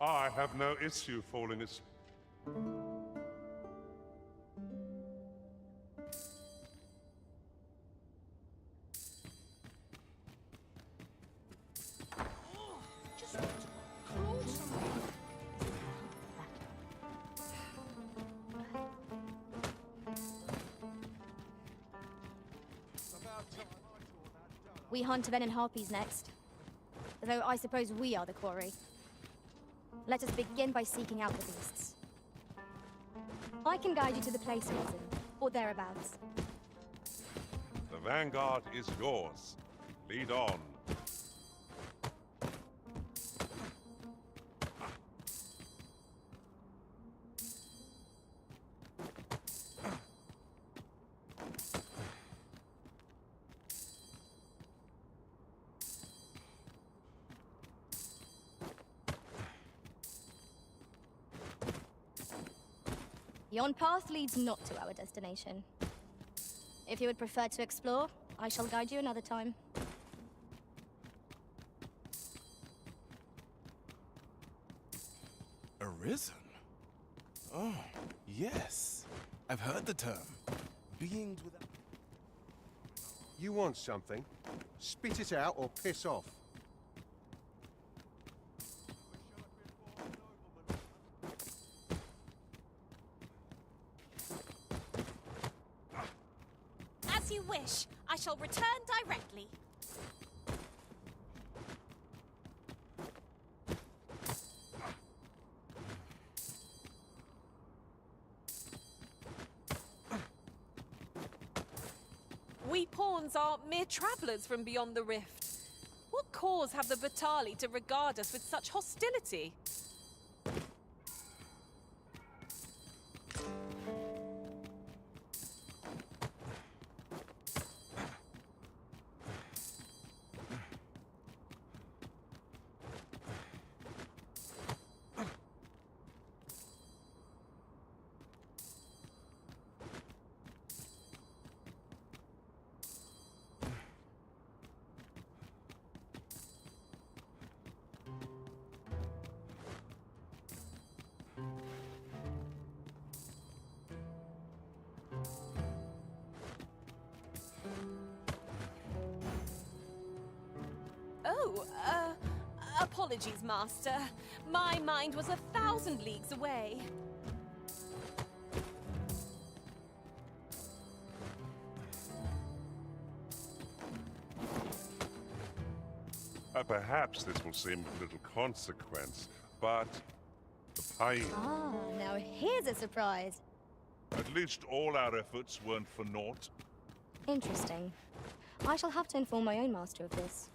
I have no issue falling asleep. Just want to crawl somewhere. We hunt venom harpies next. Though I suppose we are the quarry. Let us begin by seeking out the beasts. I can guide you to the place chosen, or thereabouts. The vanguard is yours. Lead on. Yon path leads not to our destination. If you would prefer to explore, I shall guide you another time. Arisen? Oh, yes. I've heard the term. Beings without... You want something? Spit it out or piss off. As you wish. I shall return directly. We pawns are mere travellers from beyond the rift. What cause have the Vitali to regard us with such hostility? Oh, apologies, Master. My mind was 1,000 leagues away. Perhaps this will seem of little consequence, but the pain. Ah, now here's a surprise. At least all our efforts weren't for naught. Interesting. I shall have to inform my own master of this.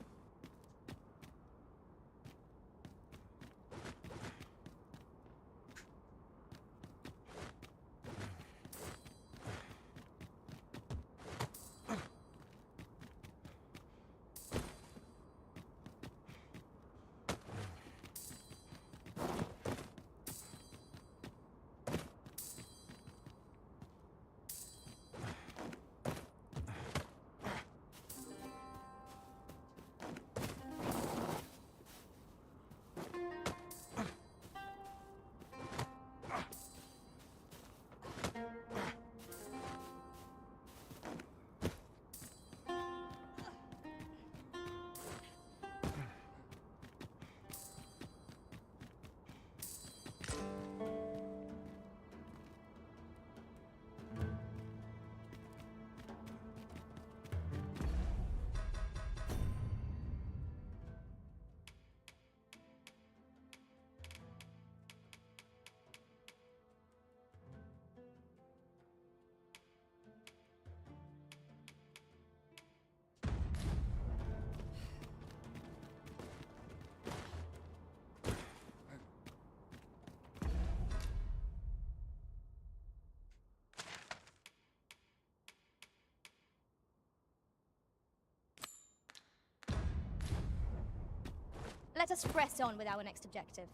Let us press on with our next objective.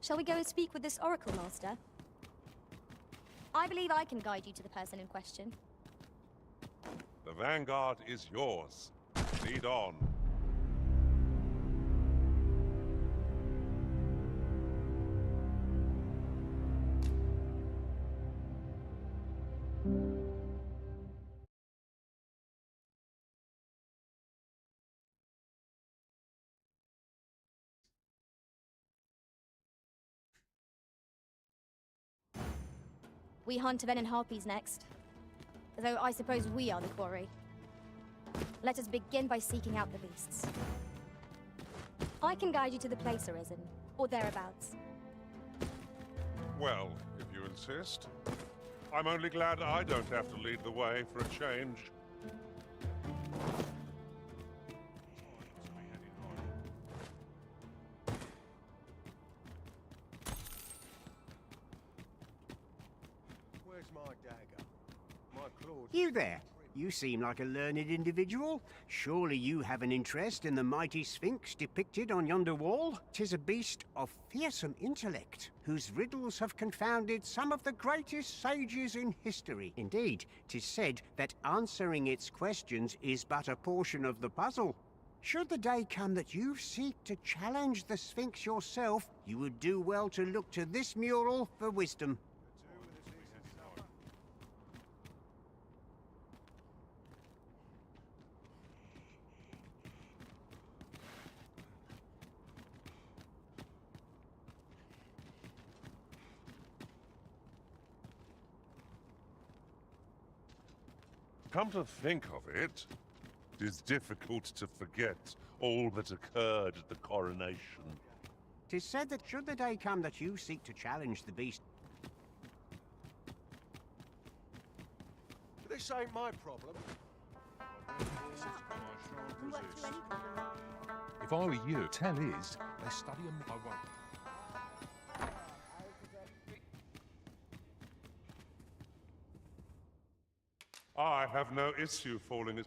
Shall we go and speak with this Oracle Master? I believe I can guide you to the person in question. The vanguard is yours. Lead on. We hunt venom harpies next. Though I suppose we are the quarry. Let us begin by seeking out the beasts. I can guide you to the place Arisen, or thereabouts. Well, if you insist. I'm only glad I don't have to lead the way for a change. Where's my dagger? My claws. You there. You seem like a learned individual. Surely you have an interest in the mighty Sphinx depicted on yonder wall? 'Tis a beast of fearsome intellect, whose riddles have confounded some of the greatest sages in history. Indeed, 'tis said that answering its questions is but a portion of the puzzle. Should the day come that you seek to challenge the Sphinx yourself, you would do well to look to this mural for wisdom. Come to think of it, it is difficult to forget all that occurred at the coronation. 'Tis said that should the day come that you seek to challenge the beast, This ain't my problem. If I were you, tell Iz they study and I won't. I have no issue falling as...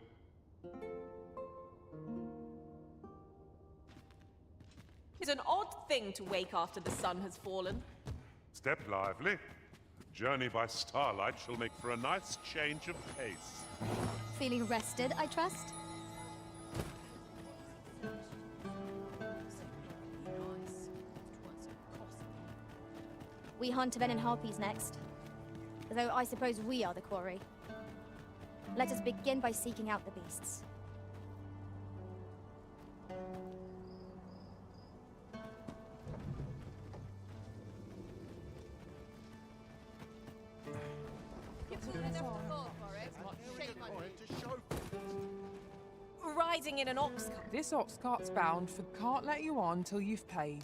It's an odd thing to wake after the sun has fallen. Step lively. Journey by starlight shall make for a nice change of pace. Feeling rested, I trust? We hunt venom harpies next. Though I suppose we are the quarry. Let us begin by seeking out the beasts. Riding in an ox cart. This ox cart's bound for can't let you on till you've paid.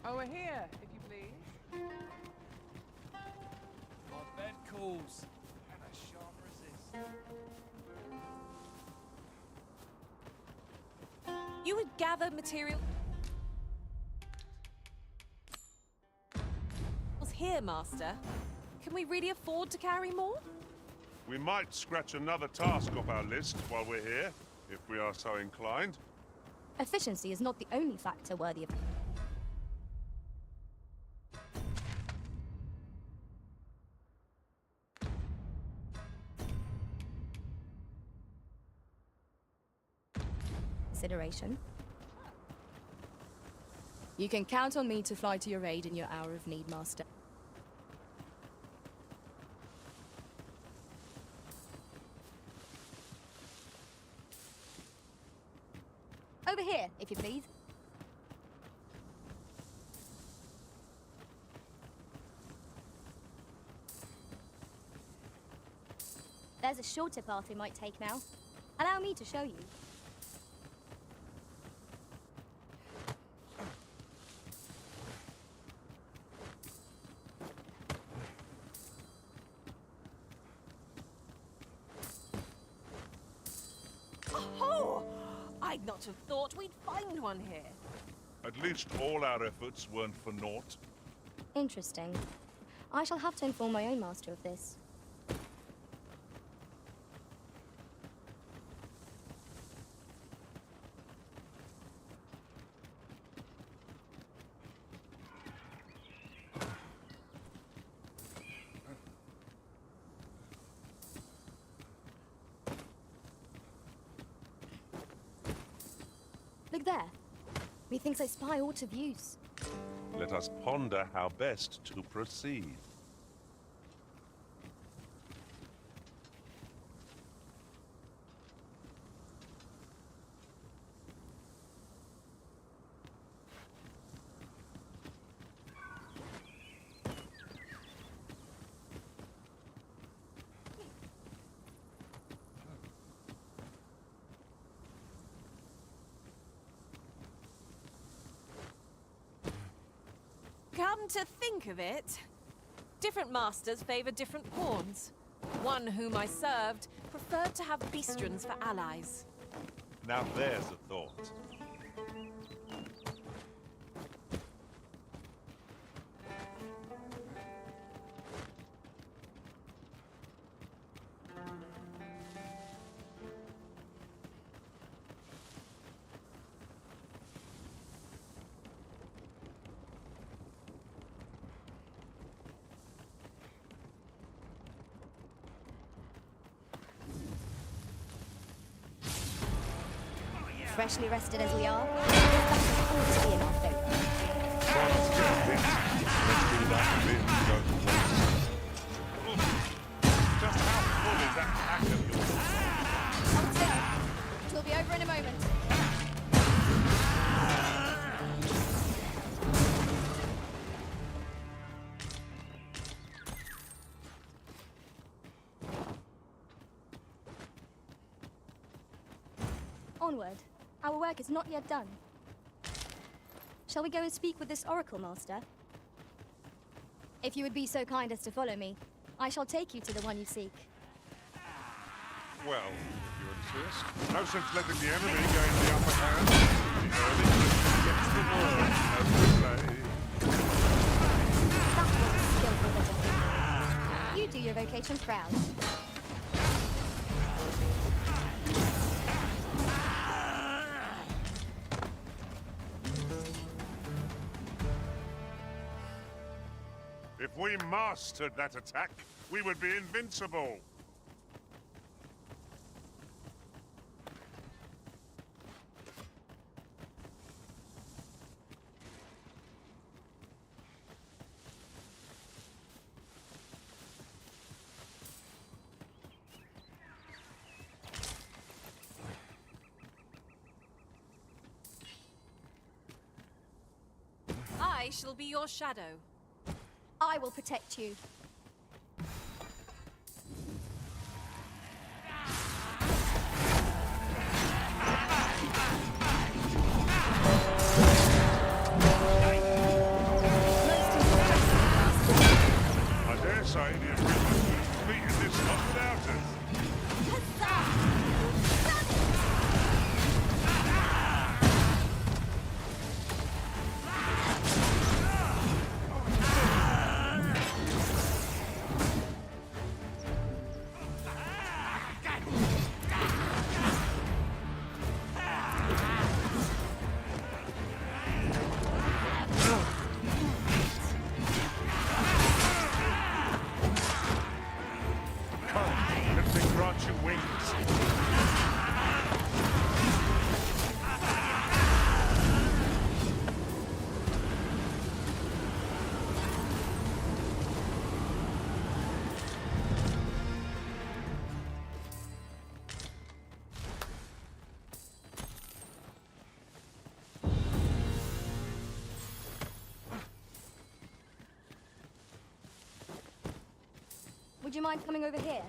Over here, if you please. My bed calls, and I shan't resist. You would gather material... here, Master. Can we really afford to carry more? We might scratch another task off our list while we're here, if we are so inclined. Efficiency is not the only factor worthy of... consideration. You can count on me to fly to your aid in your hour of need, Master. Over here, if you please. There's a shorter path we might take now. Allow me to show you. Oh! I'd not have thought we'd find one here. At least all our efforts weren't for naught. Interesting. I shall have to inform my own master of this. look there. Methinks I spy aught of use. Let us ponder how best to proceed. Come to think of it, different masters favor different pawns. One whom I served preferred to have beastrons for allies. Now there's a thought. Freshly rested as we are, this battle ought to be in our favor. Let's do that bit go to waste. Just how full is that pack of yours? Hold still. It'll be over in a moment. Onward. Our work is not yet done. Shall we go and speak with this Oracle Master? If you would be so kind as to follow me, I shall take you to the one you seek. Well, if you insist. No sense letting the enemy gain the upper hand. The early gets the word, as we say. That was a skillful bit of thinking. You do your vocation proud. If we mastered that attack, we would be invincible. I shall be your shadow. I will protect you. I dare say the Imperial would have defeated this lot without us. Would you mind coming over here?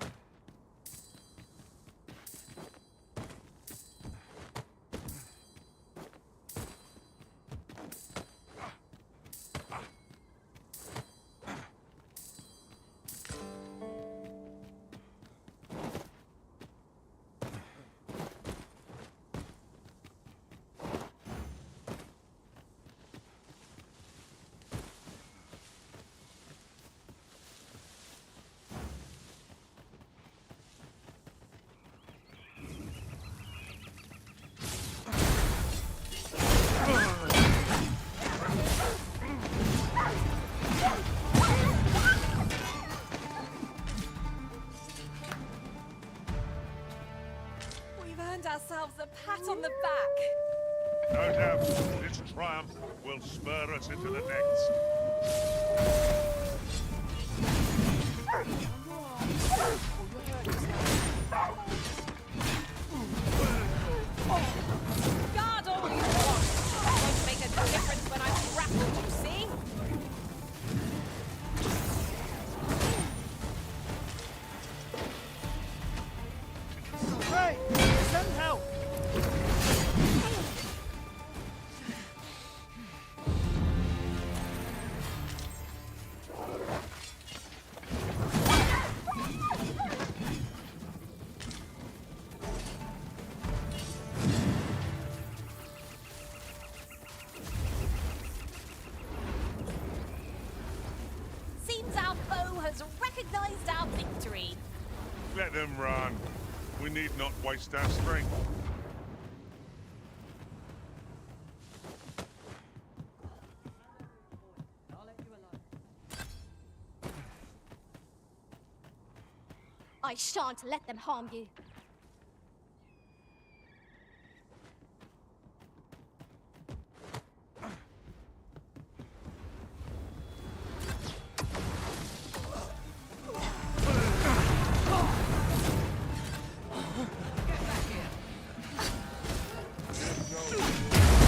will spur us into the next. Guard all you want! It won't make a difference when I'm grappled, you see? Hey! Send help! Seems our foe has recognized our victory. Let them run. We need not waste our strength. I shan't let them harm you.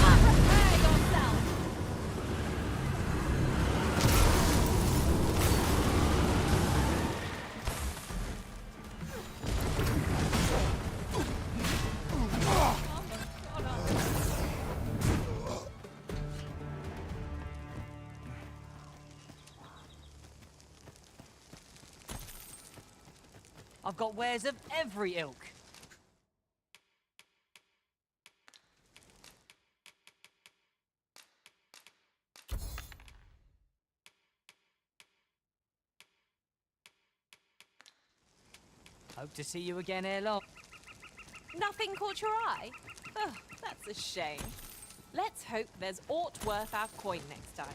Prepare yourself! I've got wares of every ilk. Hope to see you again ere long. Nothing caught your eye? Oh, that's a shame. Let's hope there's aught worth our coin next time.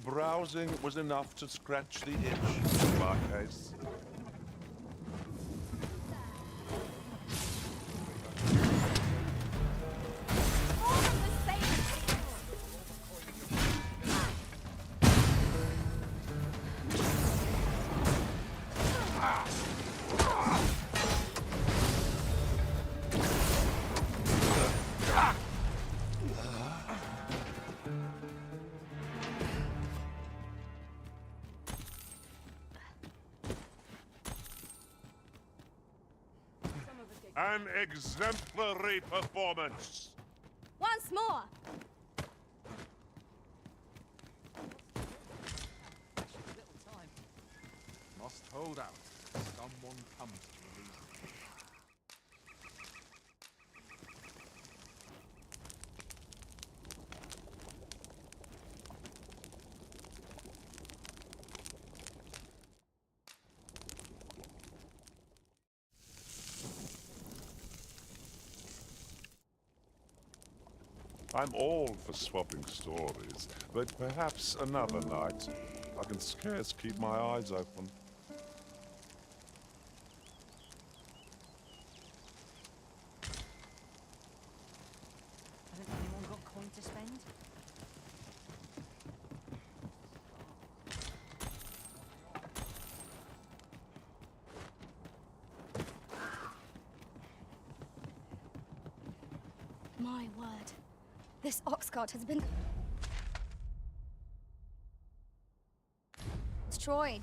Browsing was enough to scratch the itch in my case. All of the same An exemplary performance. Once more! Little time. Must hold out. Someone comes to release me. I'm all for swapping stories, but perhaps another night. I can scarce keep my eyes open. Hasn't anyone got coin to spend? My word. This ox cart has been destroyed.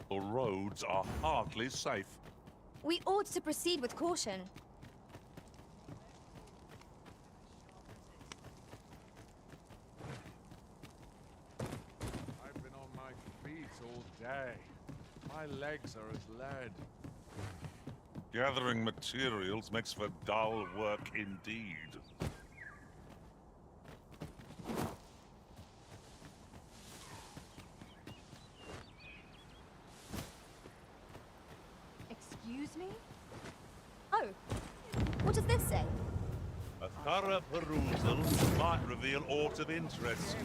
The roads are hardly safe. We ought to proceed with caution. I've been on my feet all day. My legs are as lead. Gathering materials makes for dull work indeed. Excuse me? Oh, what does this say? A thorough perusal might reveal aught of interest.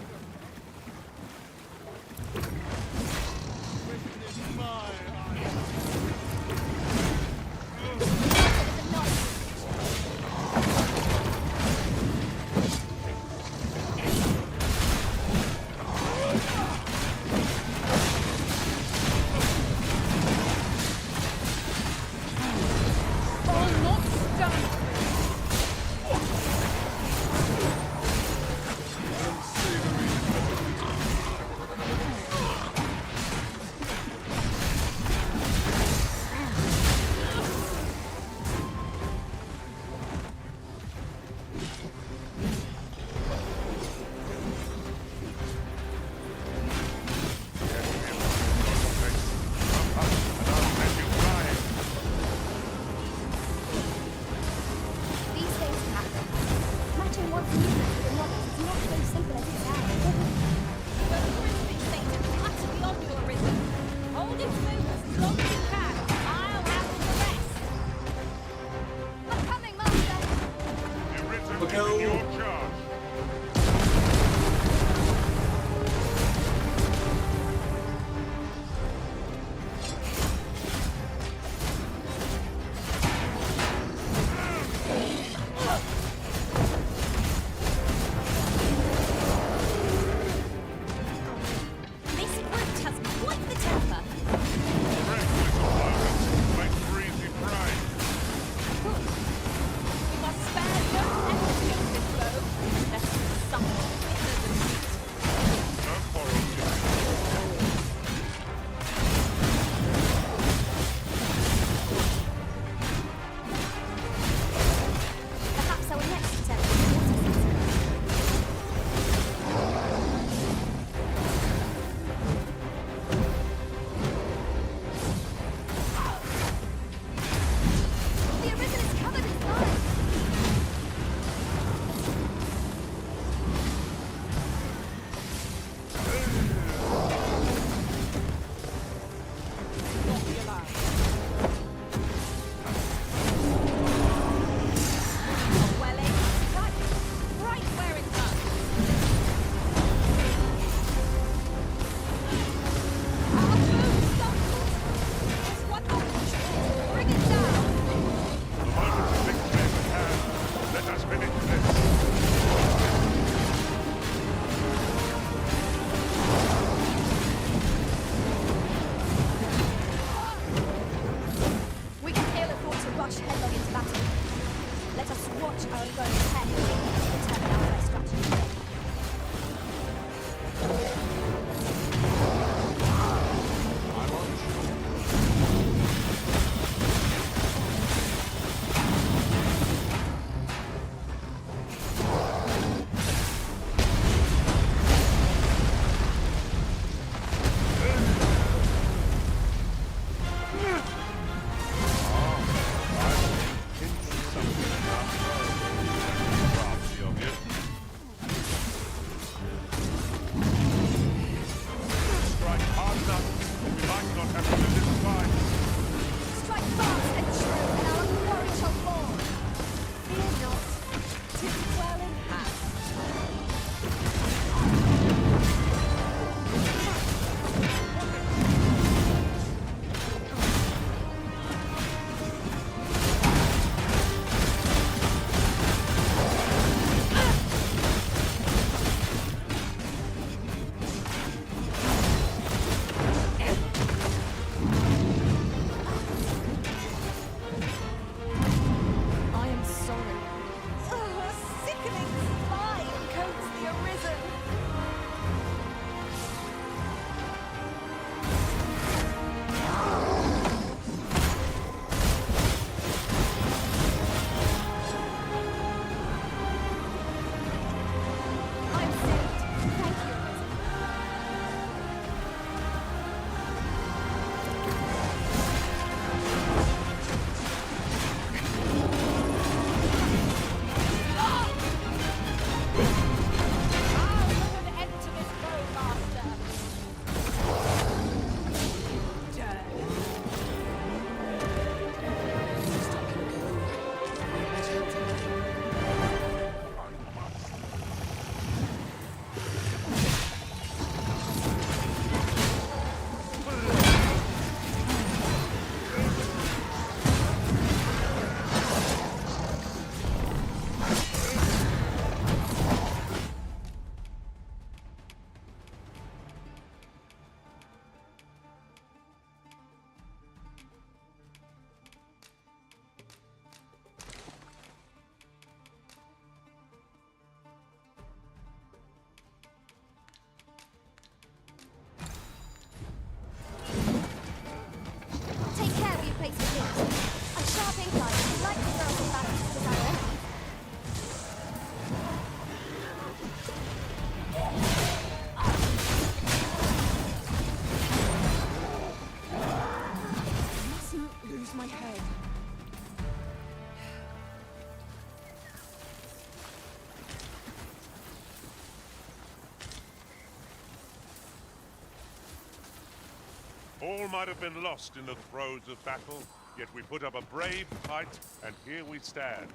All might have been lost in the throes of battle, yet we put up a brave fight, and here we stand.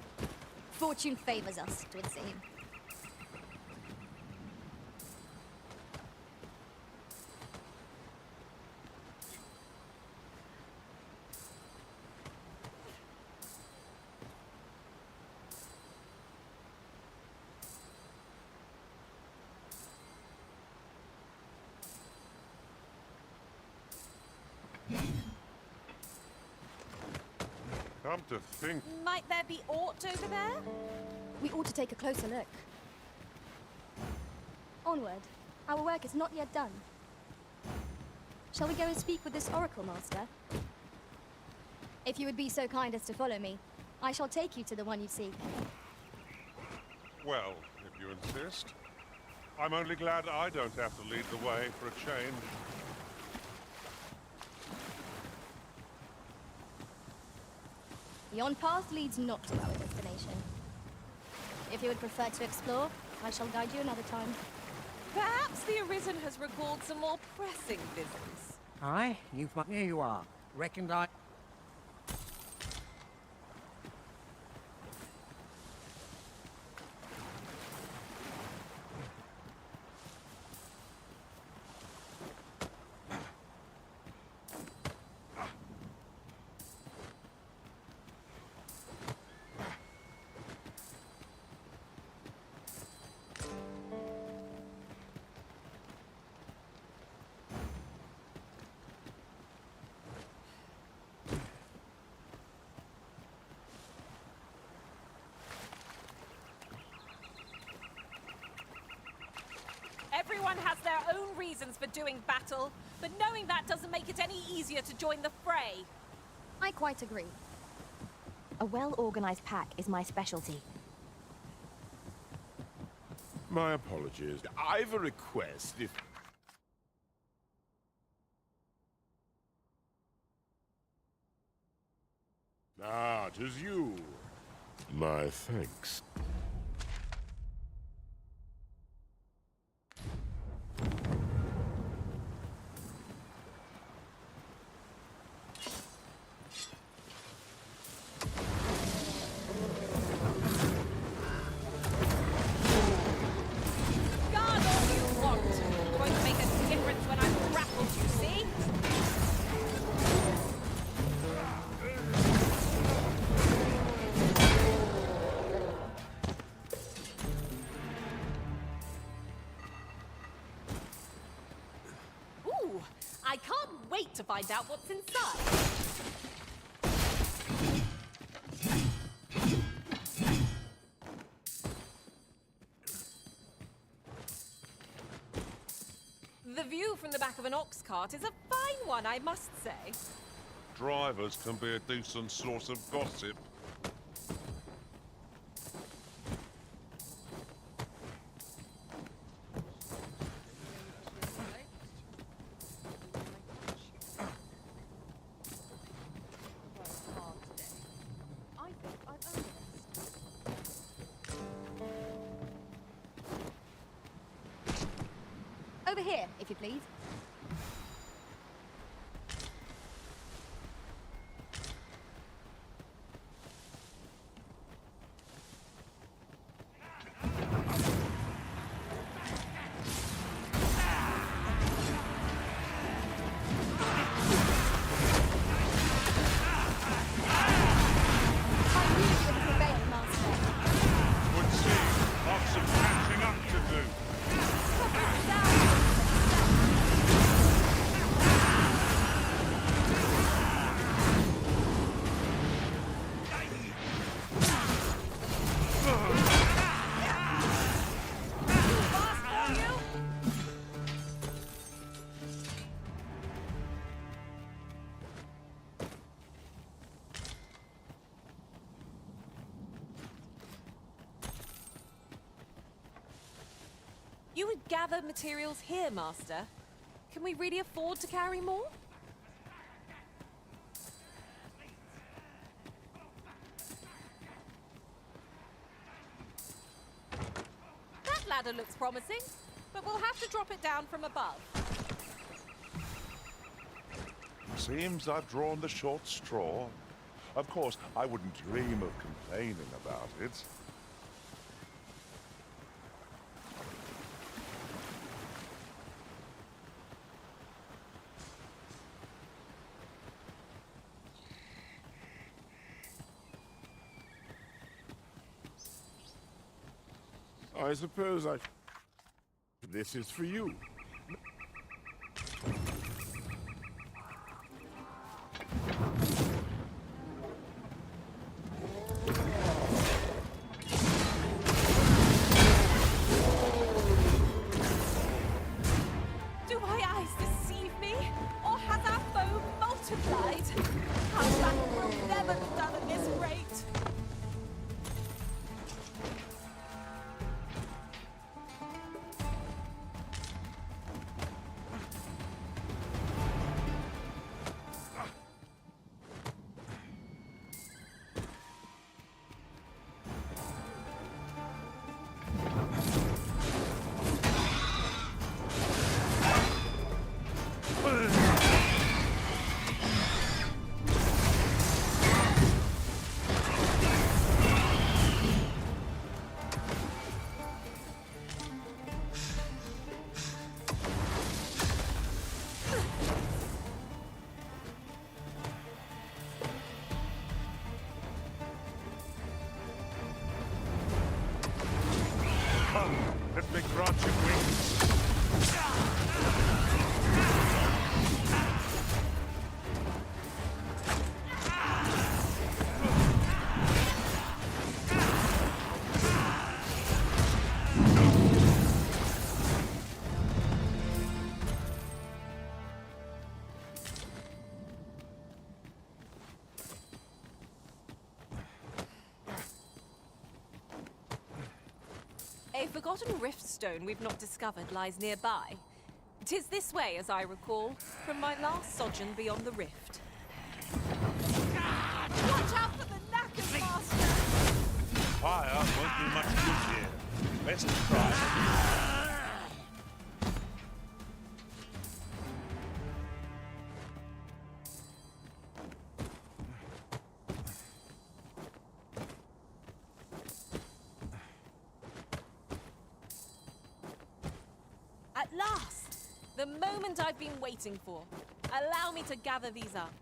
Fortune favors us, it would seem. Come to think, Might there be aught over there? We ought to take a closer look. Onward. Our work is not yet done. Shall we go and speak with this Oracle Master? If you would be so kind as to follow me, I shall take you to the one you seek. well, if you insist. I'm only glad I don't have to lead the way for a change. Yon path leads not to our destination. If you would prefer to explore, I shall guide you another time. Perhaps the Arisen has recalled some more pressing business. Aye, here you are. Reckoned I... Everyone has their own reasons for doing battle, but knowing that doesn't make it any easier to join the fray. I quite agree. A well-organized pack is my specialty. My apologies. I've a request if... Ah, 'tis you. My thanks. Guard all you want. It's going to make a difference when I'm grappled, you see? Ooh, I can't wait to find out what's inside. The view from the back of an ox cart is a fine one, I must say. Drivers can be a decent source of gossip. I think I've earned this. Over here, if you please. I knew you would prevail, Master. Would seem I've some catching up to do. You would gather materials here, Master. Can we really afford to carry more? That ladder looks promising, but we'll have to drop it down from above. Seems I've drawn the short straw. Of course, I wouldn't dream of complaining about it. I suppose I... This is for you. Do my eyes deceive me? Or has our foe multiplied? Our battle will never be done at this rate. Let me grant you wings. A forgotten rift stone we've not discovered lies nearby. 'Tis this way, as I recall, from my last sojourn beyond the rift. Watch out for the knackers, Master! Fire won't do much good here. Best try. At last! The moment I've been waiting for. Allow me to gather these up.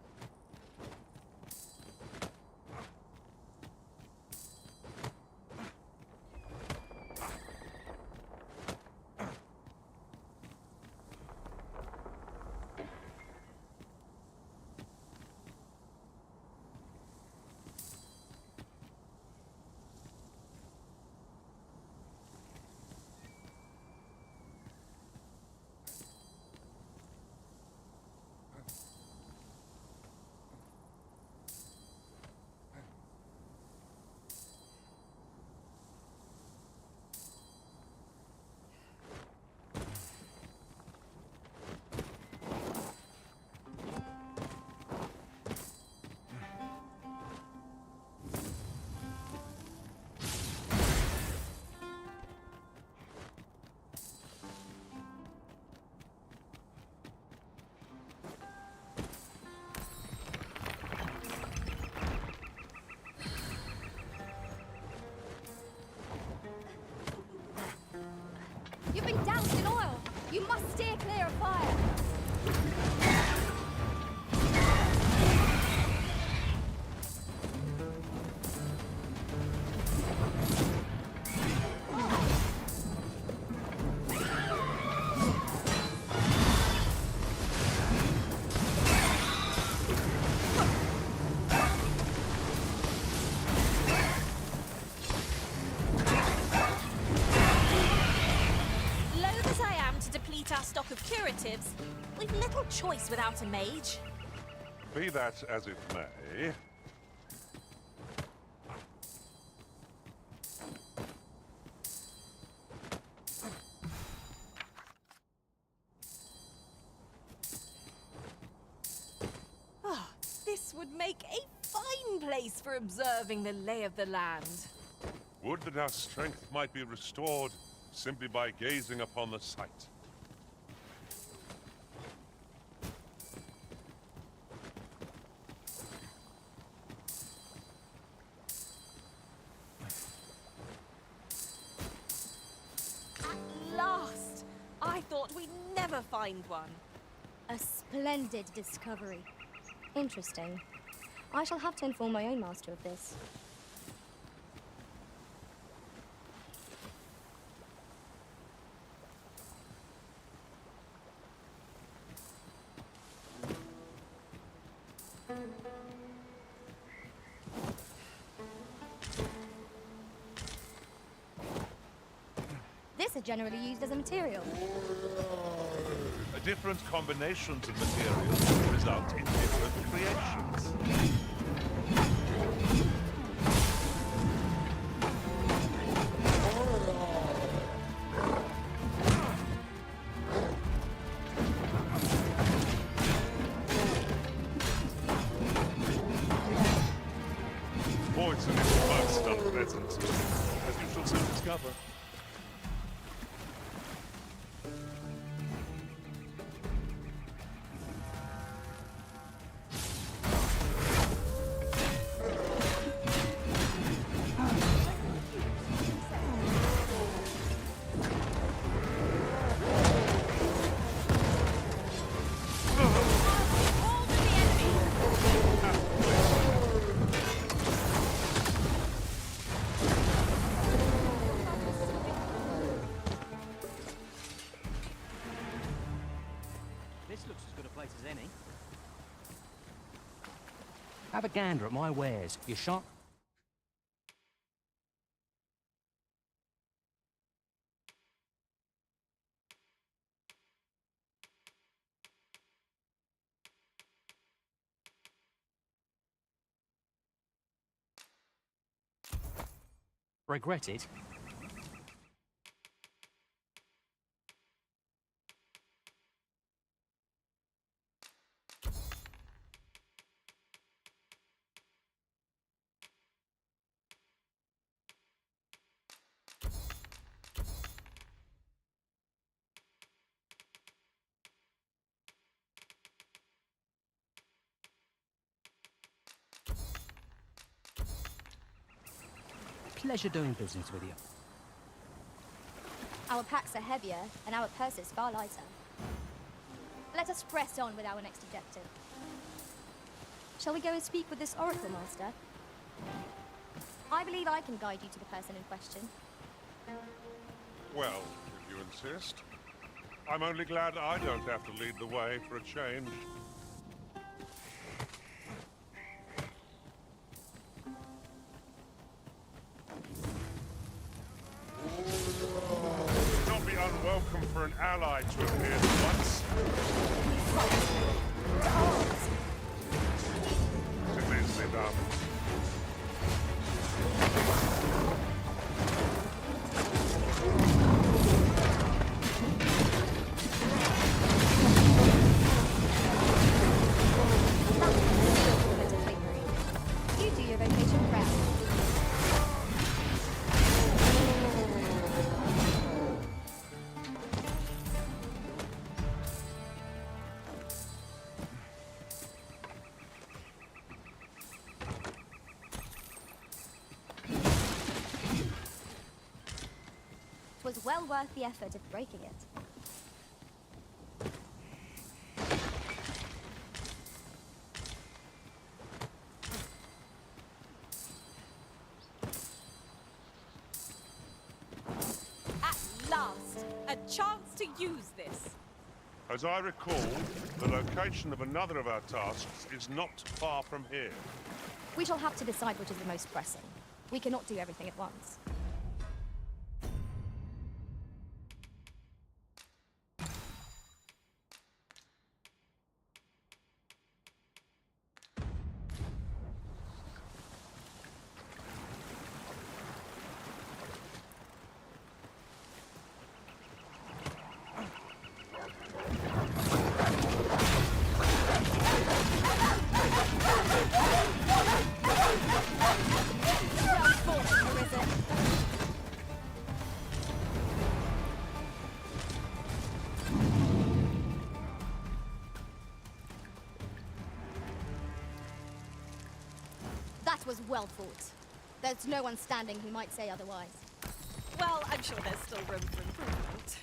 You've been doused in oil! You must steer clear of fire! Our stock of curatives, we've little choice without a mage. Be that as it may. This would make a fine place for observing the lay of the land. Would that our strength might be restored simply by gazing upon the sight. I thought we'd never find one. A splendid discovery. Interesting. I shall have to inform my own master of this. This is generally used as a material. Different combinations of materials result in different creations. Poison is most unpleasant, as you shall soon discover. This looks as good a place as any. Have a gander at my wares. You sharp? Regret it? Pleasure doing business with you. Our packs are heavier, and our purses far lighter. Let us press on with our next objective. Shall we go and speak with this Oracle Master? I believe I can guide you to the person in question. Well, if you insist. I'm only glad I don't have to lead the way for a change. Not be unwelcome for an ally to appear at once. Immensely done. You do your vocation proud. It was well worth the effort of breaking it. At last, a chance to use this. As I recall, the location of another of our tasks is not far from here. We shall have to decide which is the most pressing. We cannot do everything at once. That was well fought. There's no one standing who might say otherwise. Well, I'm sure there's still room for improvement.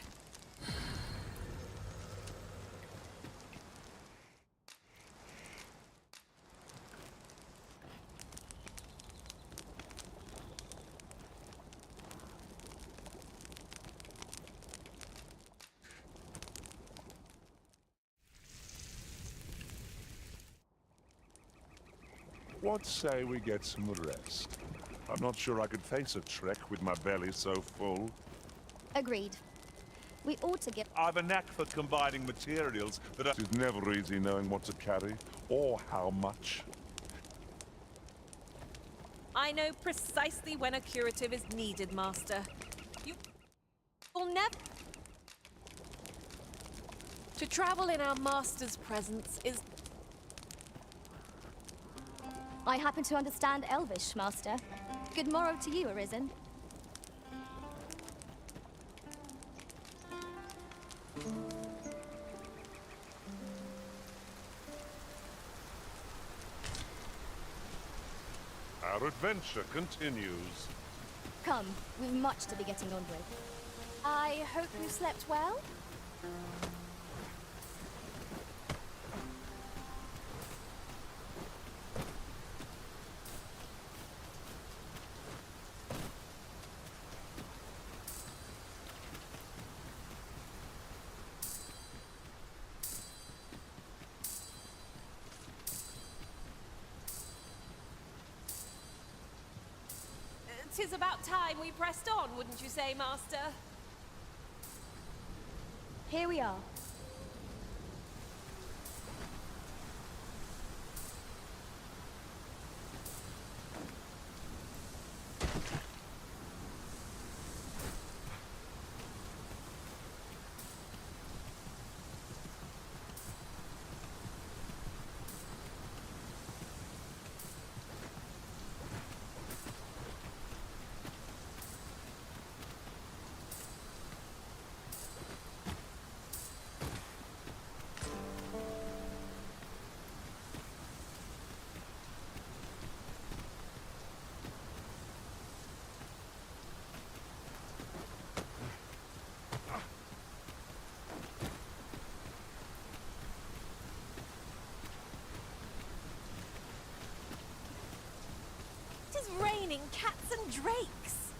What say we get some rest? I'm not sure I could face a trek with my belly so full. Agreed. We ought to get... I've a knack for combining materials that It's never easy knowing what to carry, or how much. I know precisely when a curative is needed, Master. You will never... To travel in our Master's presence is... I happen to understand Elvish, Master. Good morrow to you, Arisen. Our adventure continues. Come, we've much to be getting on with. I hope you slept well? Tis about time we pressed on, wouldn't you say, Master? Here we are. It is raining cats and drakes.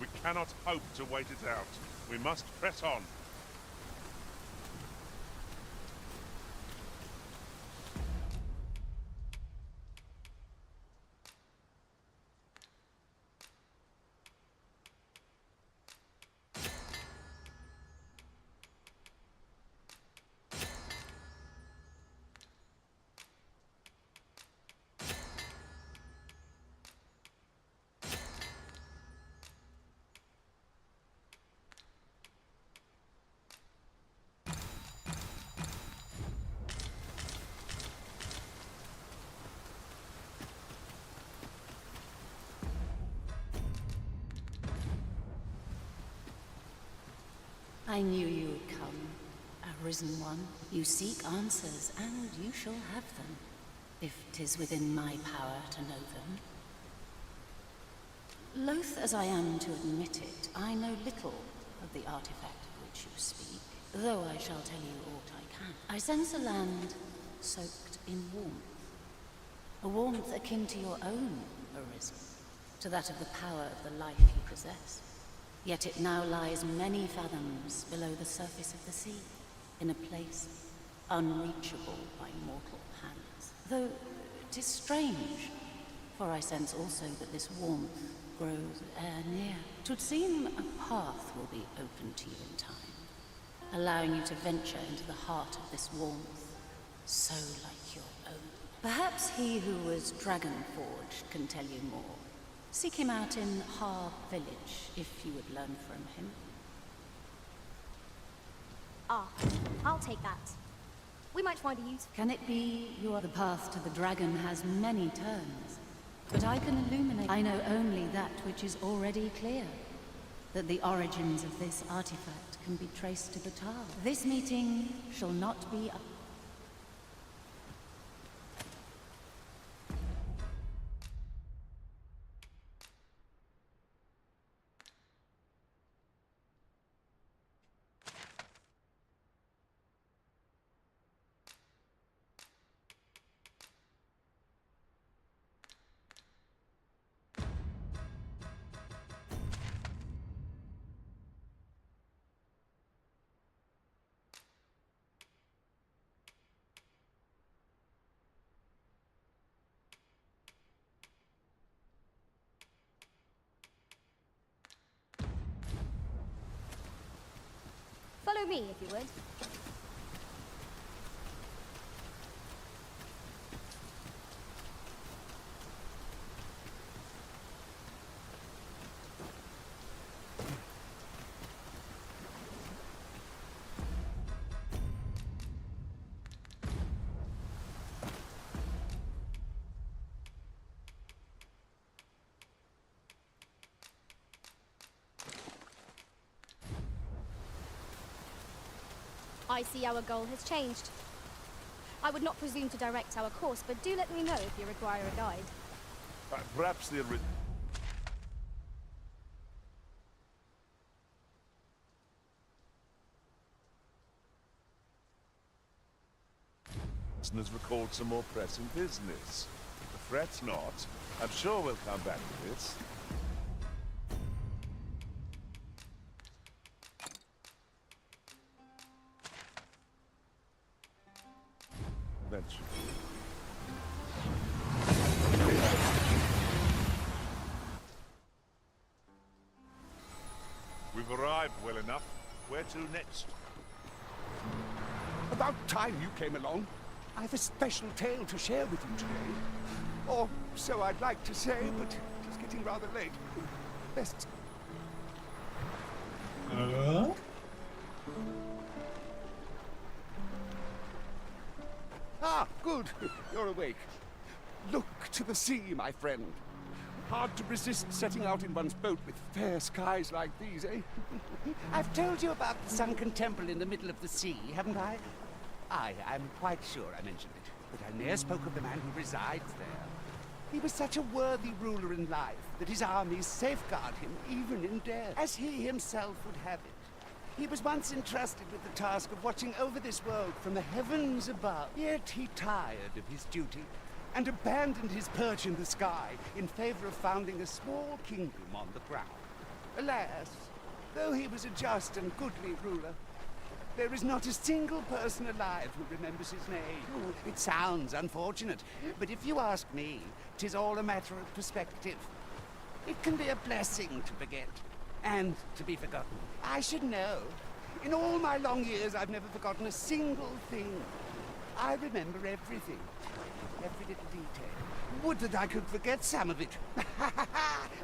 We cannot hope to wait it out. We must press on. I knew you would come, Arisen One. You seek answers, and you shall have them, if 'tis within my power to know them. Loath as I am to admit it, I know little of the artifact of which you speak, though I shall tell you aught I can. I sense a land soaked in warmth, a warmth akin to your own, Arisen, to that of the power of the life you possess. Yet it now lies many fathoms below the surface of the sea, in a place unreachable by mortal hands. Though 'tis strange, for I sense also that this warmth grows ere near. 'Twould seem a path will be open to you in time, allowing you to venture into the heart of this warmth, so like your own. Perhaps he who was dragon-forged can tell you more. Seek him out in Harb Village, if you would learn from him. Ah, I'll take that. We might find a use. Can it be the path to the dragon has many turns? But I can illuminate. I know only that which is already clear. That the origins of this artifact can be traced to the tower. This meeting shall not be a... me, if you would. I see our goal has changed. I would not presume to direct our course, but do let me know if you require a guide. Perhaps the has recalled some more pressing business. Fret not. I'm sure we'll come back to this. That should be. We've arrived well enough. Where to next? About time you came along. I've a special tale to share with you today. Or so I'd like to say, but it's getting rather late. Best... Ah, good. You're awake. Look to the sea, my friend. Hard to resist setting out in one's boat with fair skies like these, eh? I've told you about the sunken temple in the middle of the sea, haven't I? I'm quite sure I mentioned it, but I ne'er spoke of the man who resides there. He was such a worthy ruler in life that his armies safeguard him even in death, as he himself would have it. He was once entrusted with the task of watching over this world from the heavens above. Yet he tired of his duty and abandoned his perch in the sky in favor of founding a small kingdom on the ground. Alas, though he was a just and goodly ruler, there is not a single person alive who remembers his name. It sounds unfortunate, but if you ask me, 'tis all a matter of perspective. It can be a blessing to forget, and to be forgotten. I should know. In all my long years, I've never forgotten a single thing. I remember everything, every little detail. Would that I could forget some of it.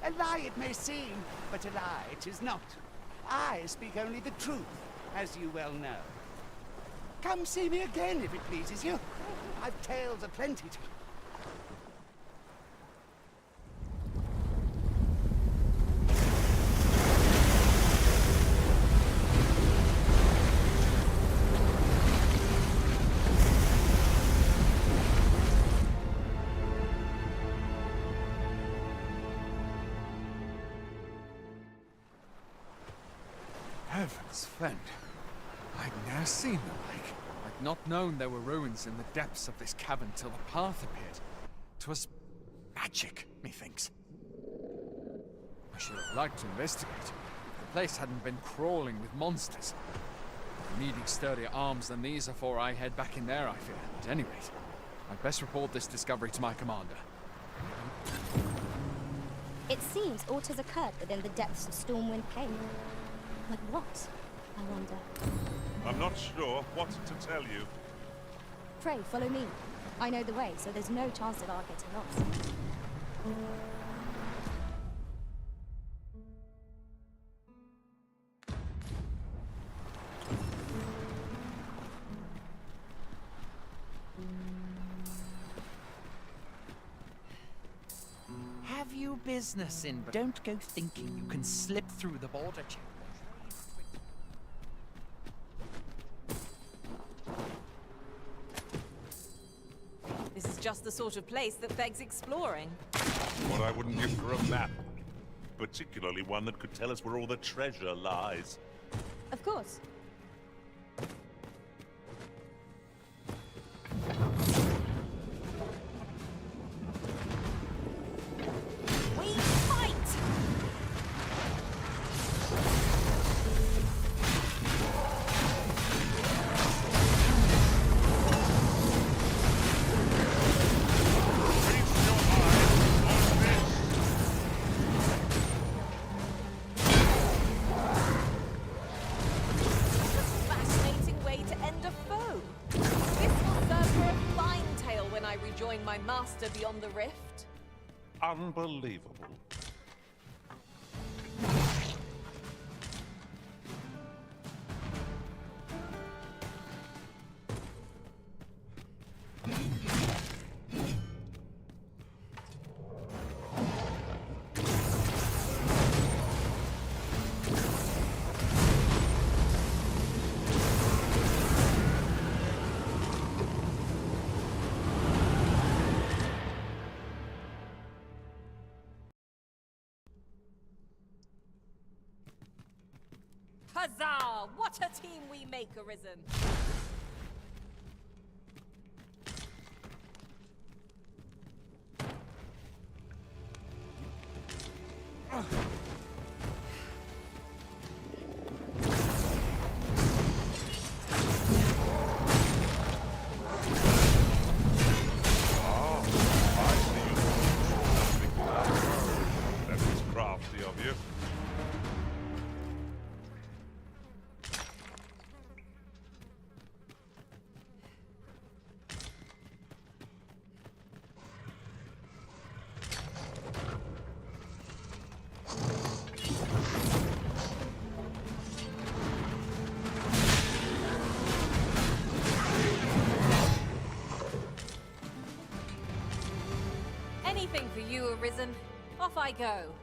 A lie it may seem, but a lie it is not. I speak only the truth, as you well know. Come see me again if it pleases you. I've tales aplenty to. Heavens fend. I'd ne'er seen the like. I'd not known there were ruins in the depths of this cavern till the path appeared. 'Twas magic, methinks. I should have liked to investigate. If the place hadn't been crawling with monsters. Needing sturdier arms than these afore I head back in there, I fear. At any rate, I'd best report this discovery to my commander. It seems aught has occurred within the depths of Stormwind Cave. But what, I wonder? I'm not sure what to tell you. Pray, follow me. I know the way, so there's no chance of our getting lost. Have you business in? Don't go thinking you can slip through the border check. This is just the sort of place that begs exploring. What I wouldn't give for a map. Particularly one that could tell us where all the treasure lies. Of course. join my master beyond the rift? Unbelievable. Huzzah! What a team we make, Arisen! That was crafty of you. Anything for you, Arisen. Off I go.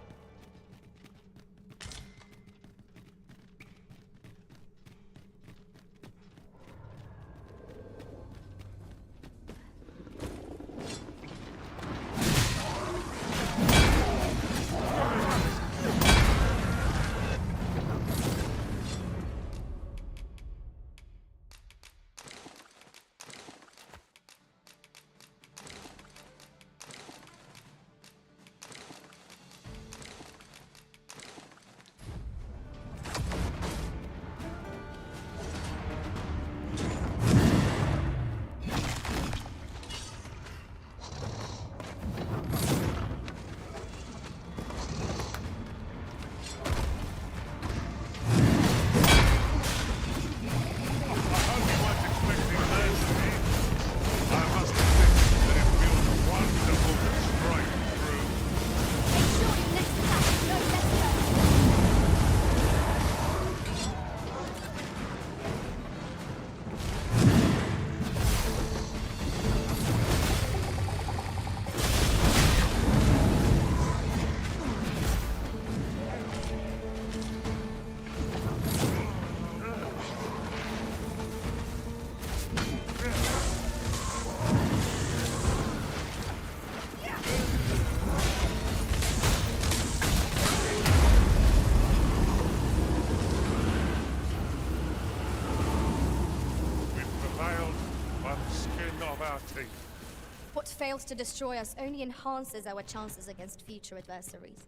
What fails to destroy us only enhances our chances against future adversaries.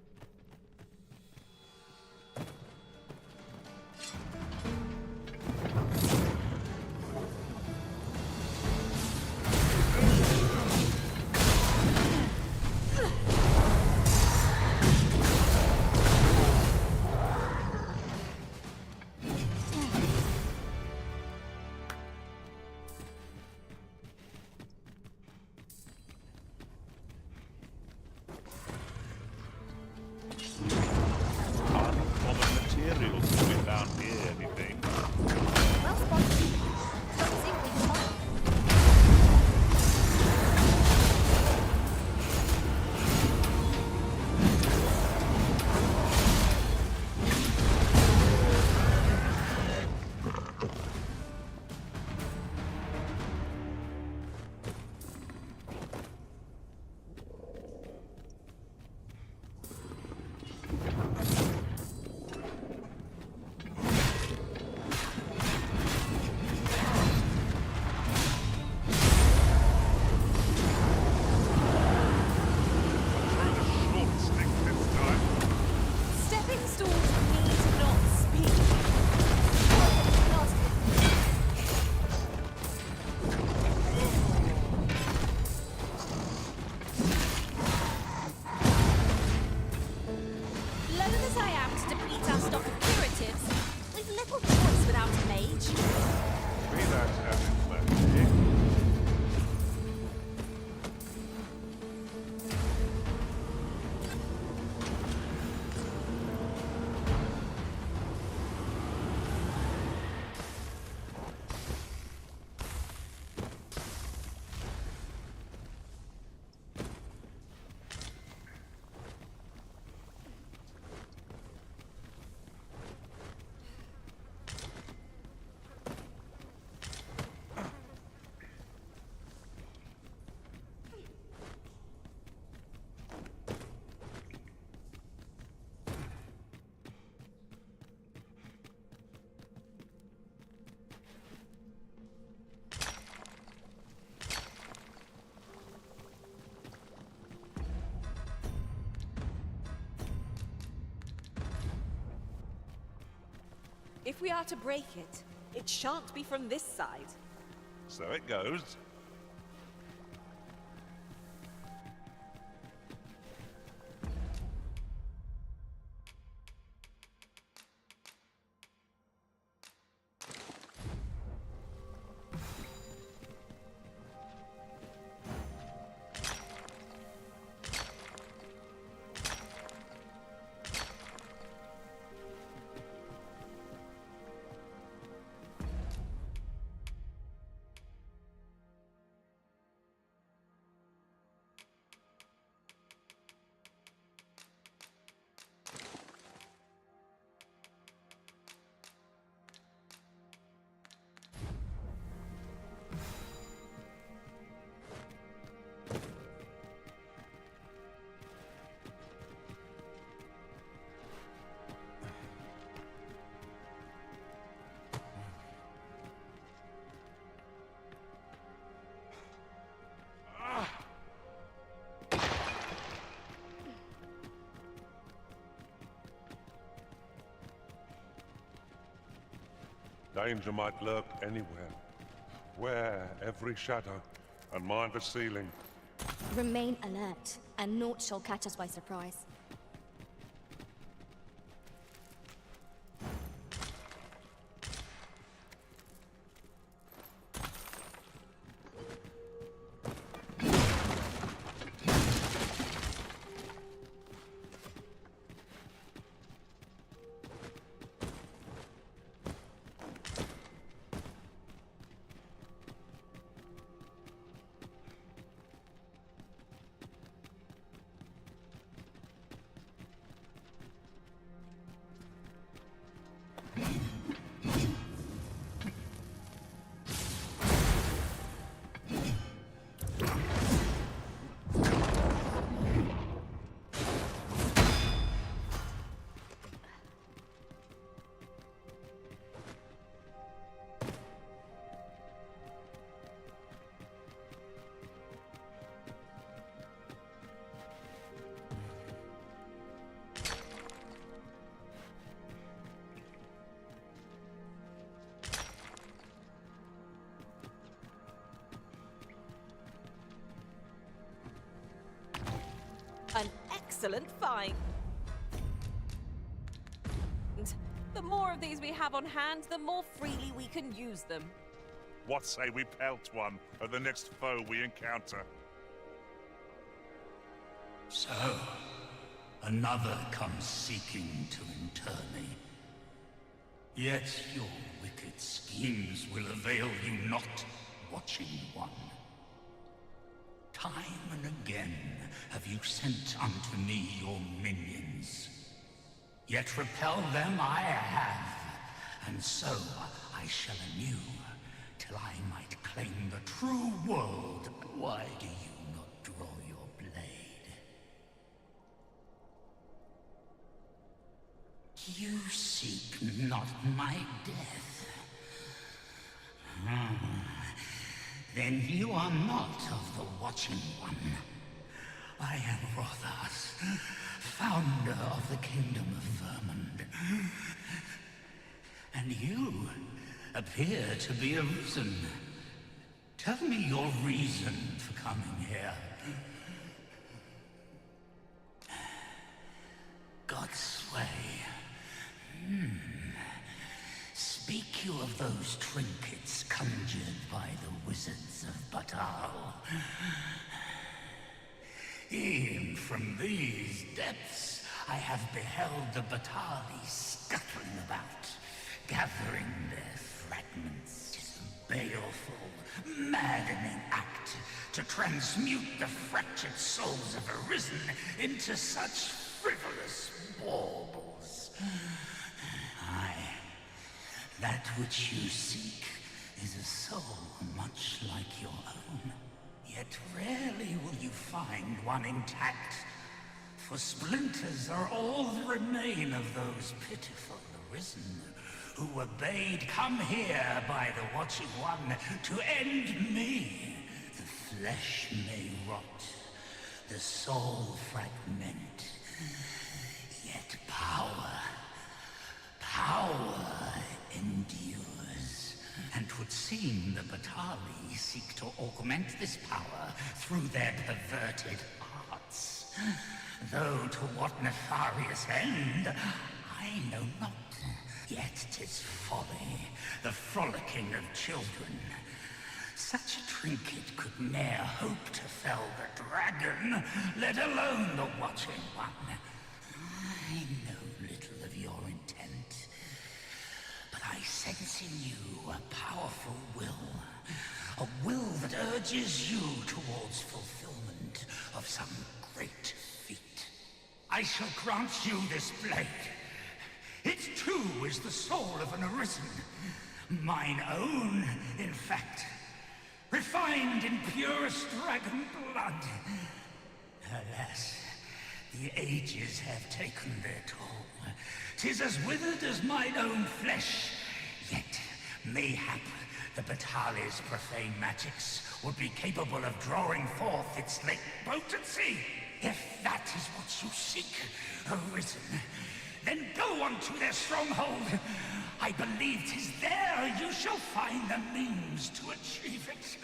we are to break it, it shan't be from this side. So it goes. Danger might lurk anywhere. Wear every shadow, and mind the ceiling. Remain alert, and naught shall catch us by surprise. An excellent find. And the more of these we have on hand, the more freely we can use them. What say we pelt one at the next foe we encounter? So, another comes seeking to inter me. Yet your wicked schemes will avail you not, Watching One. Time and again have you sent unto me your minions. Yet repel them I have, and so I shall anew, till I might claim the true world. Why do you not draw your blade? You seek not my death. Then you are not of the Watching One. I am Rothas, founder of the Kingdom of Vermund. And you appear to be arisen. Tell me your reason for coming here. God's way. Speak you of those trinkets conjured by the wizards of Batal. E'en from these depths, I have beheld the Batali scuttling about, gathering their fragments. 'Tis a baleful, maddening act to transmute the fractured souls of Arisen into such frivolous baubles. Aye, that which you seek is a soul much like your own. Yet rarely will you find one intact, for splinters are all that remain of those pitiful Arisen who were bade come here by the Watching One to end me. The flesh may rot, the soul fragment, yet power endures. And 'twould seem the Batali seek to augment this power through their perverted arts. Though to what nefarious end, I know not. Yet 'tis folly, the frolicking of children. Such a trinket could ne'er hope to fell the dragon, let alone the watching one. I know little of your intent, but I sense in you a powerful will. A will that urges you towards fulfillment of some great feat. I shall grant you this blade. It too is the soul of an arisen. Mine own, in fact. Refined in purest dragon blood. Alas, the ages have taken their toll. 'Tis as withered as mine own flesh. Yet, mayhap, the Batali's profane magics would be capable of drawing forth its late potency. If that is what you seek, arisen, then go unto their stronghold. I believe 'tis there you shall find the means to achieve it.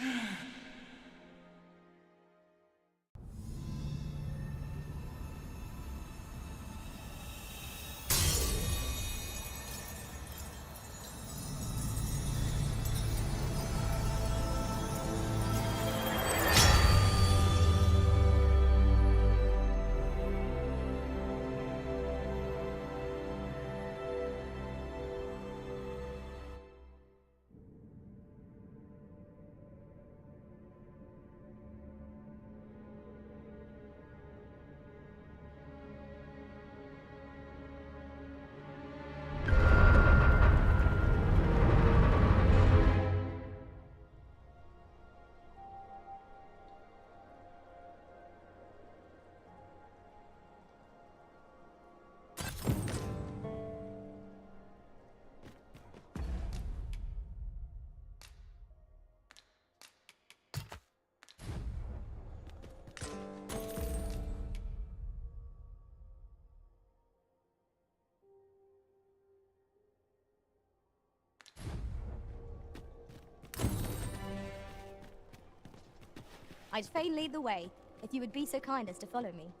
I'd fain lead the way, if you would be so kind as to follow me.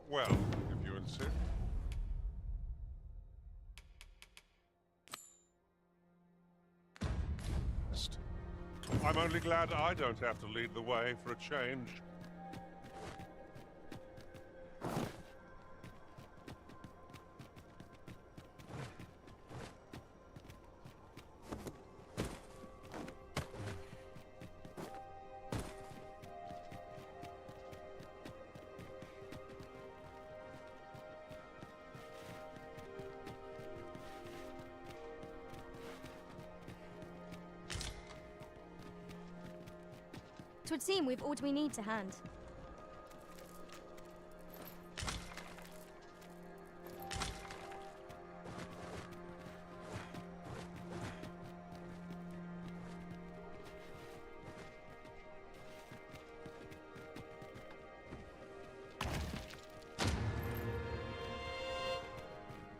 Well, if you insist. I'm only glad I don't have to lead the way for a change. Twould seem we've all we need to hand.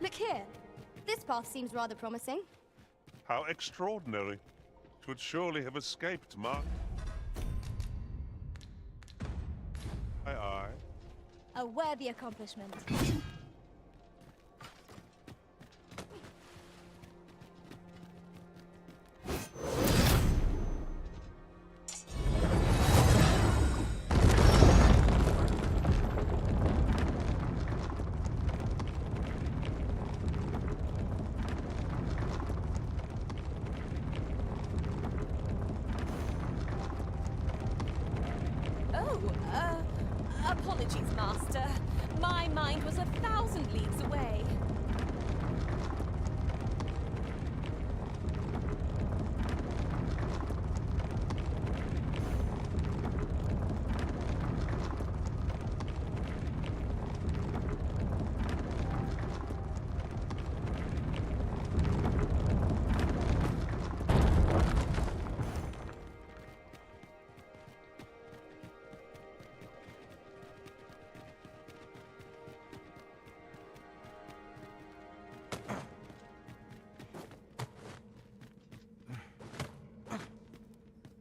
Look here. This path seems rather promising. How extraordinary. 'Twould surely have escaped Mark. Aye. A worthy accomplishment. Apologies, Master. My mind was 1,000 leagues away.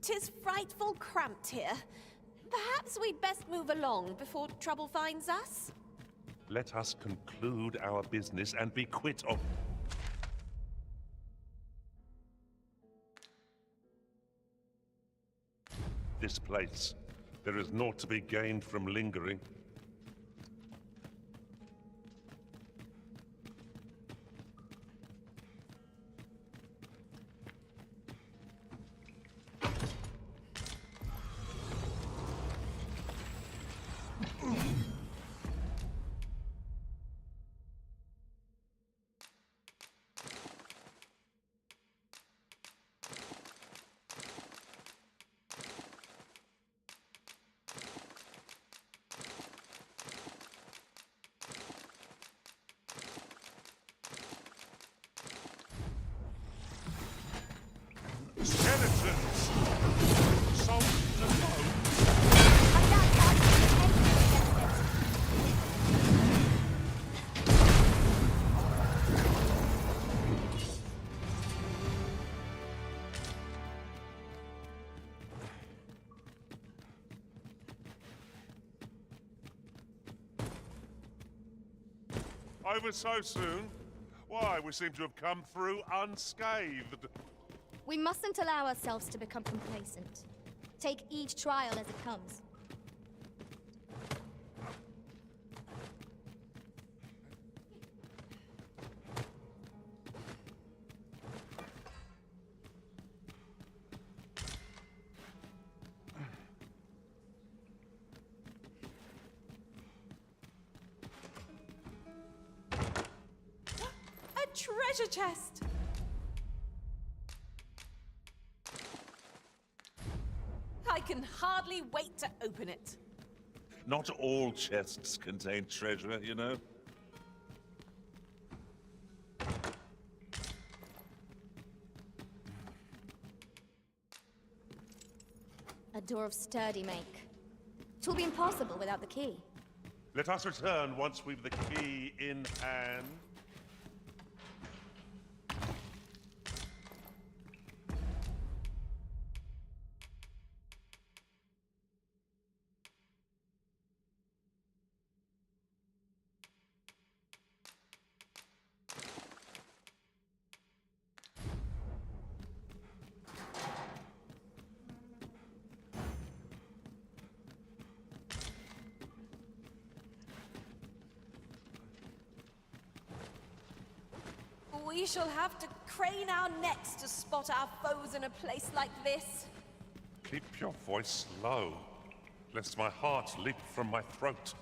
'Tis frightful cramped here. Perhaps we'd best move along before trouble finds us. Let us conclude our business and be quit of... this place. There is naught to be gained from lingering. Skeletons! Salt and bone! Over so soon? Why, we seem to have come through unscathed. We mustn't allow ourselves to become complacent. Take each trial as it comes. A treasure chest! I can hardly wait to open it. Not all chests contain treasure, you know. A door of sturdy make. 'Twill be impossible without the key. Let us return once we've the key in hand. We shall have to crane our necks to spot our foes in a place like this. Keep your voice low, lest my heart leap from my throat.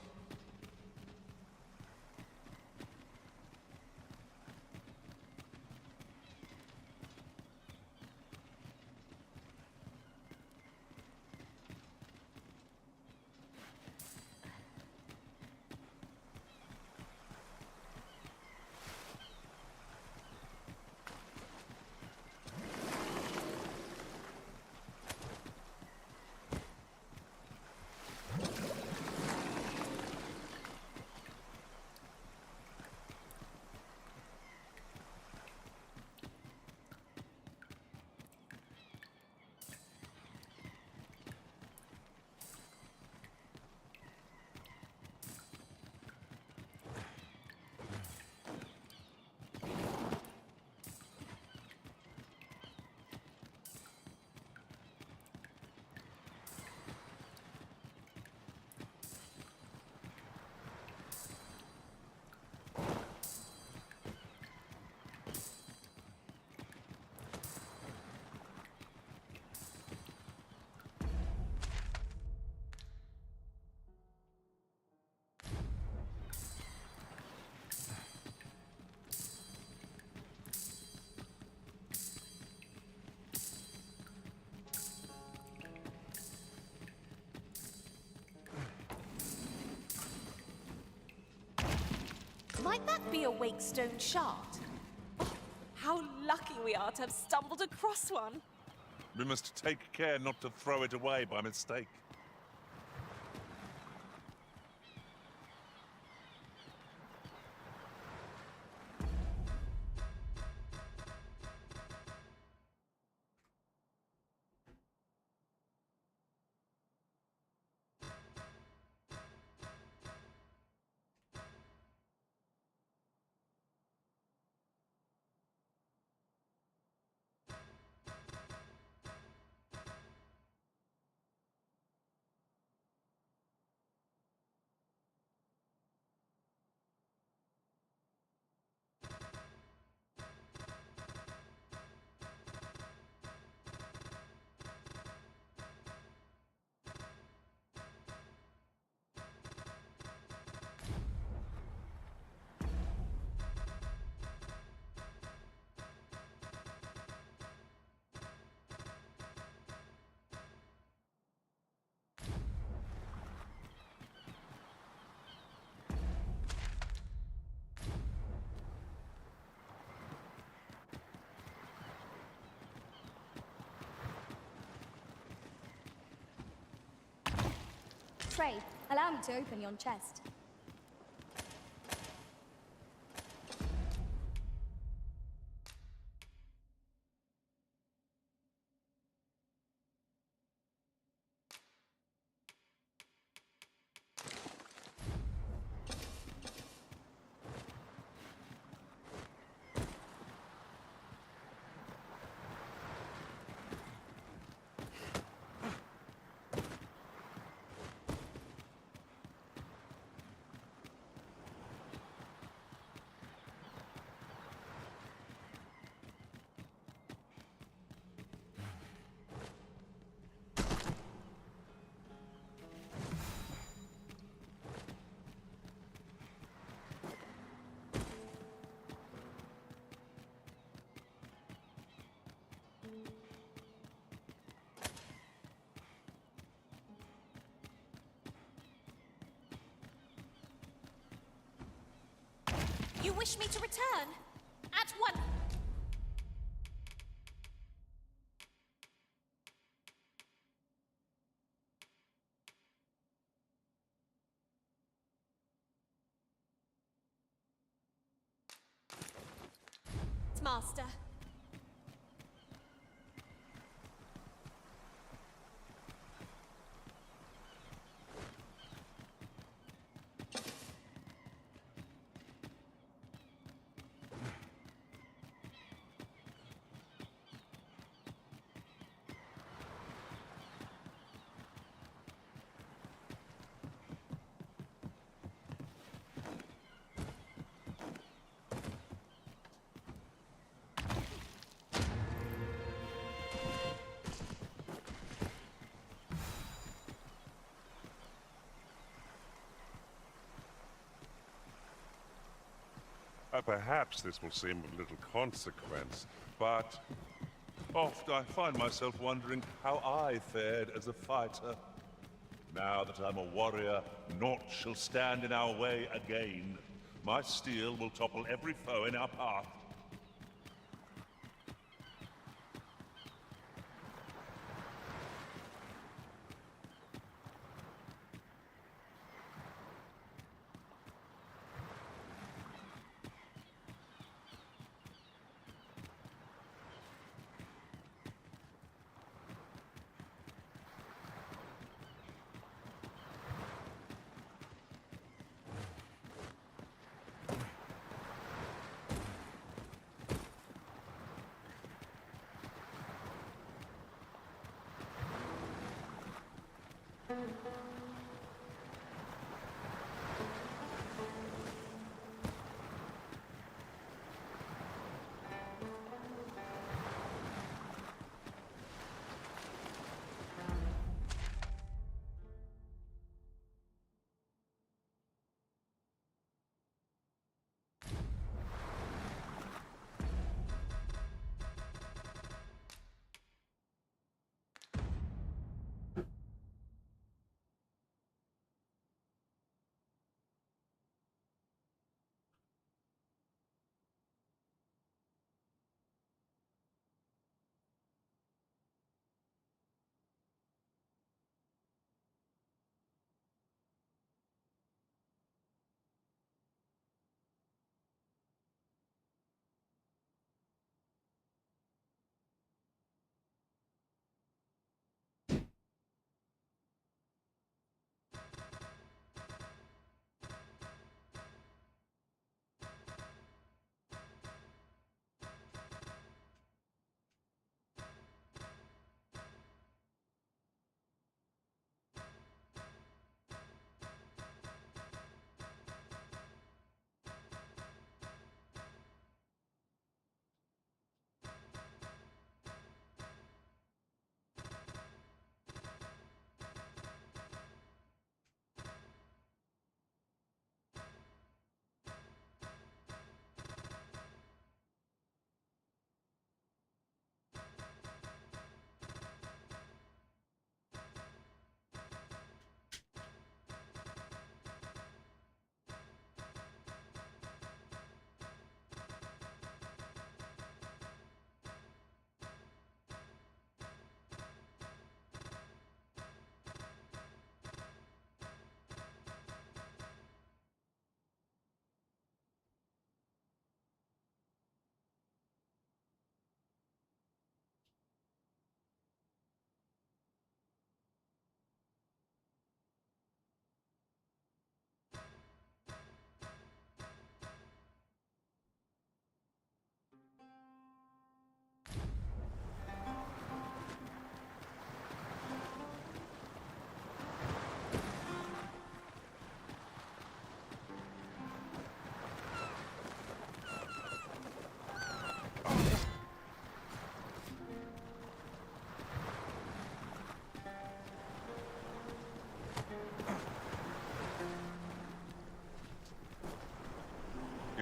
Might that be a Wakestone shard? Oh, how lucky we are to have stumbled across one. We must take care not to throw it away by mistake. trade, allow me to open yon chest. You wish me to return? At once! Master. Perhaps this will seem of little consequence, but oft I find myself wondering how I fared as a fighter. Now that I'm a warrior, naught shall stand in our way again. My steel will topple every foe in our path.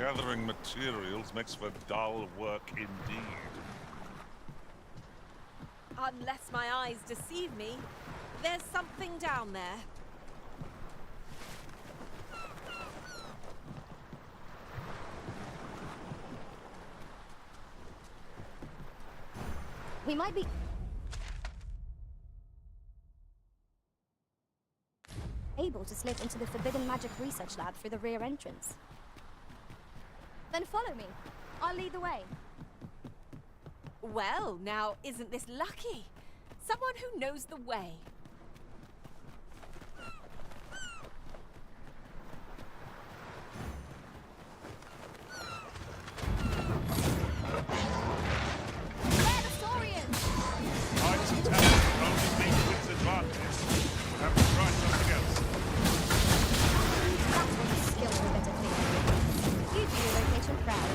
Gathering materials makes for dull work indeed. Unless my eyes deceive me, there's something down there. We might be able to slip into the Forbidden Magic Research Lab through the rear entrance. Then follow me. I'll lead the way. Well, now, isn't this lucky? Someone who knows the way. Knights and talents can only be to its advantage. We'll have to try something else. That's what the skills were better thing. You do your location proud.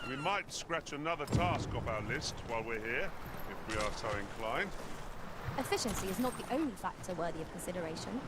We might scratch another task off our list while we're here, if we are so inclined. Efficiency is not the only factor worthy of consideration.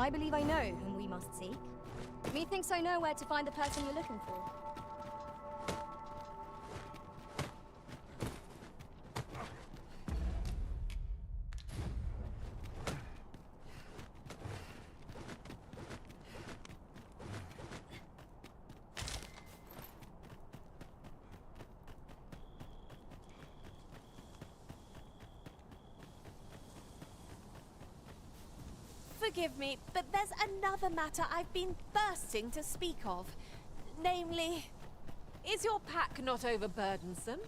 I believe I know whom we must seek. Methinks I know where to find the person you're looking for. Forgive me, but there's another matter I've been thirsting to speak of. Namely, is your pack not overburdensome?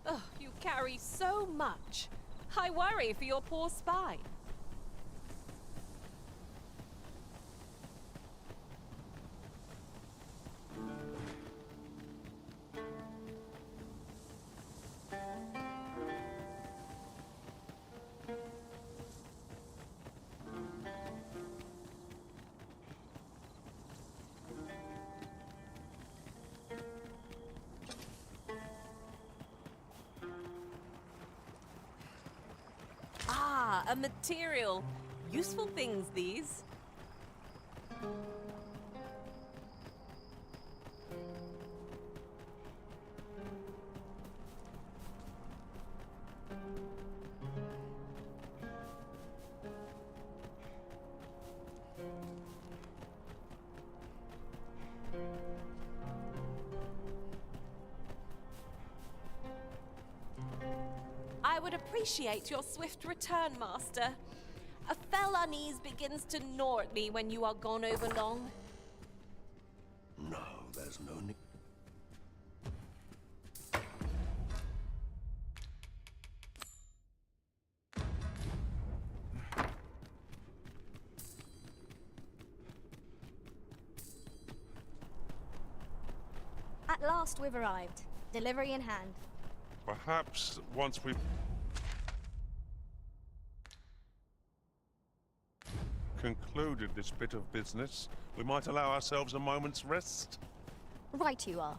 Oh, you carry so much. I worry for your poor spine. Ah, a material. Useful things, these. I would appreciate your swift return, Master. A fell unease begins to gnaw at me when you are gone over long. No, there's no need. At last we've arrived. Delivery in hand. Perhaps once we've concluded this bit of business, we might allow ourselves a moment's rest. Right you are.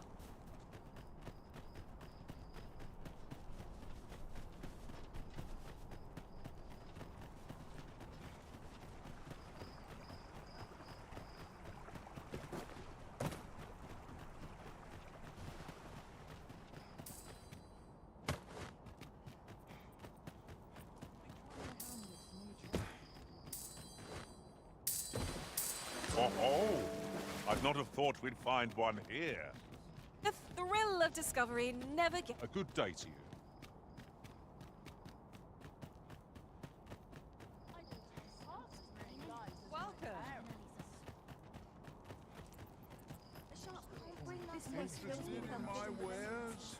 Oh, I'd not have thought we'd find one here. The thrill of discovery never gets... A good day to you. Interested in my wares?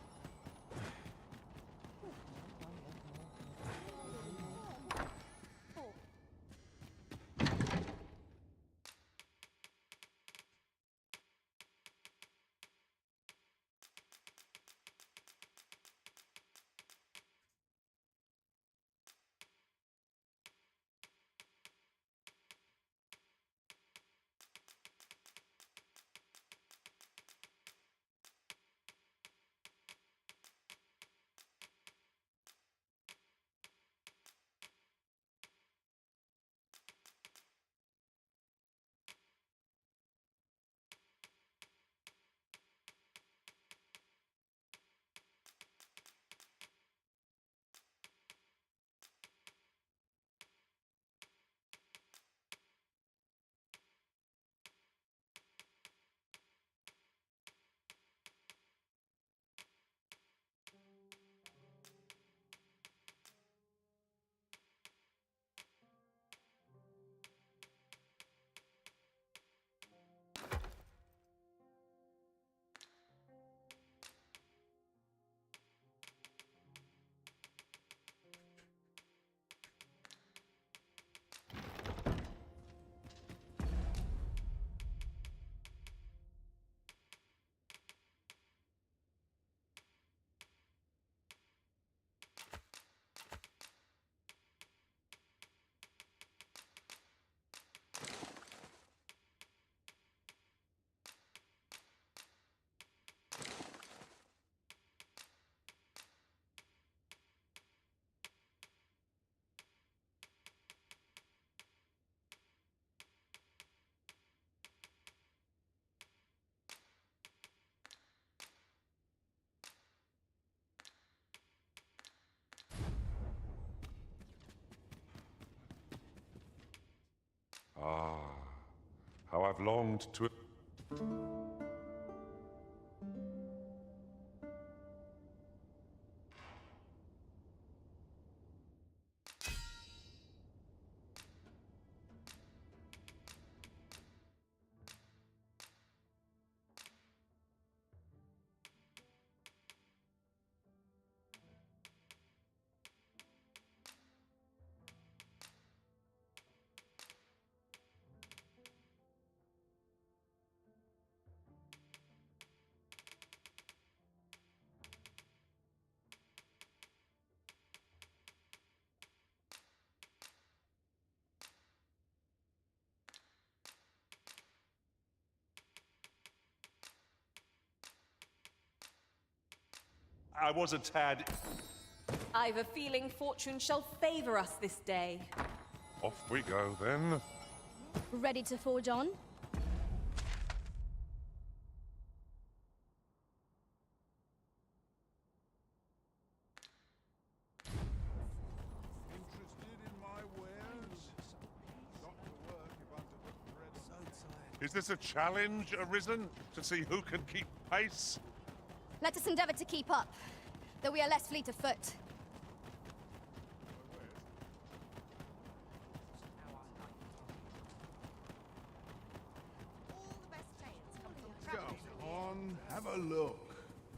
Ah, how I've longed to... I was a tad... I've a feeling fortune shall favor us this day. Off we go, then. Ready to forge on? Is this a challenge arisen to see who can keep pace? Let us endeavor to keep up, though we are less fleet of foot. Come on, have a look.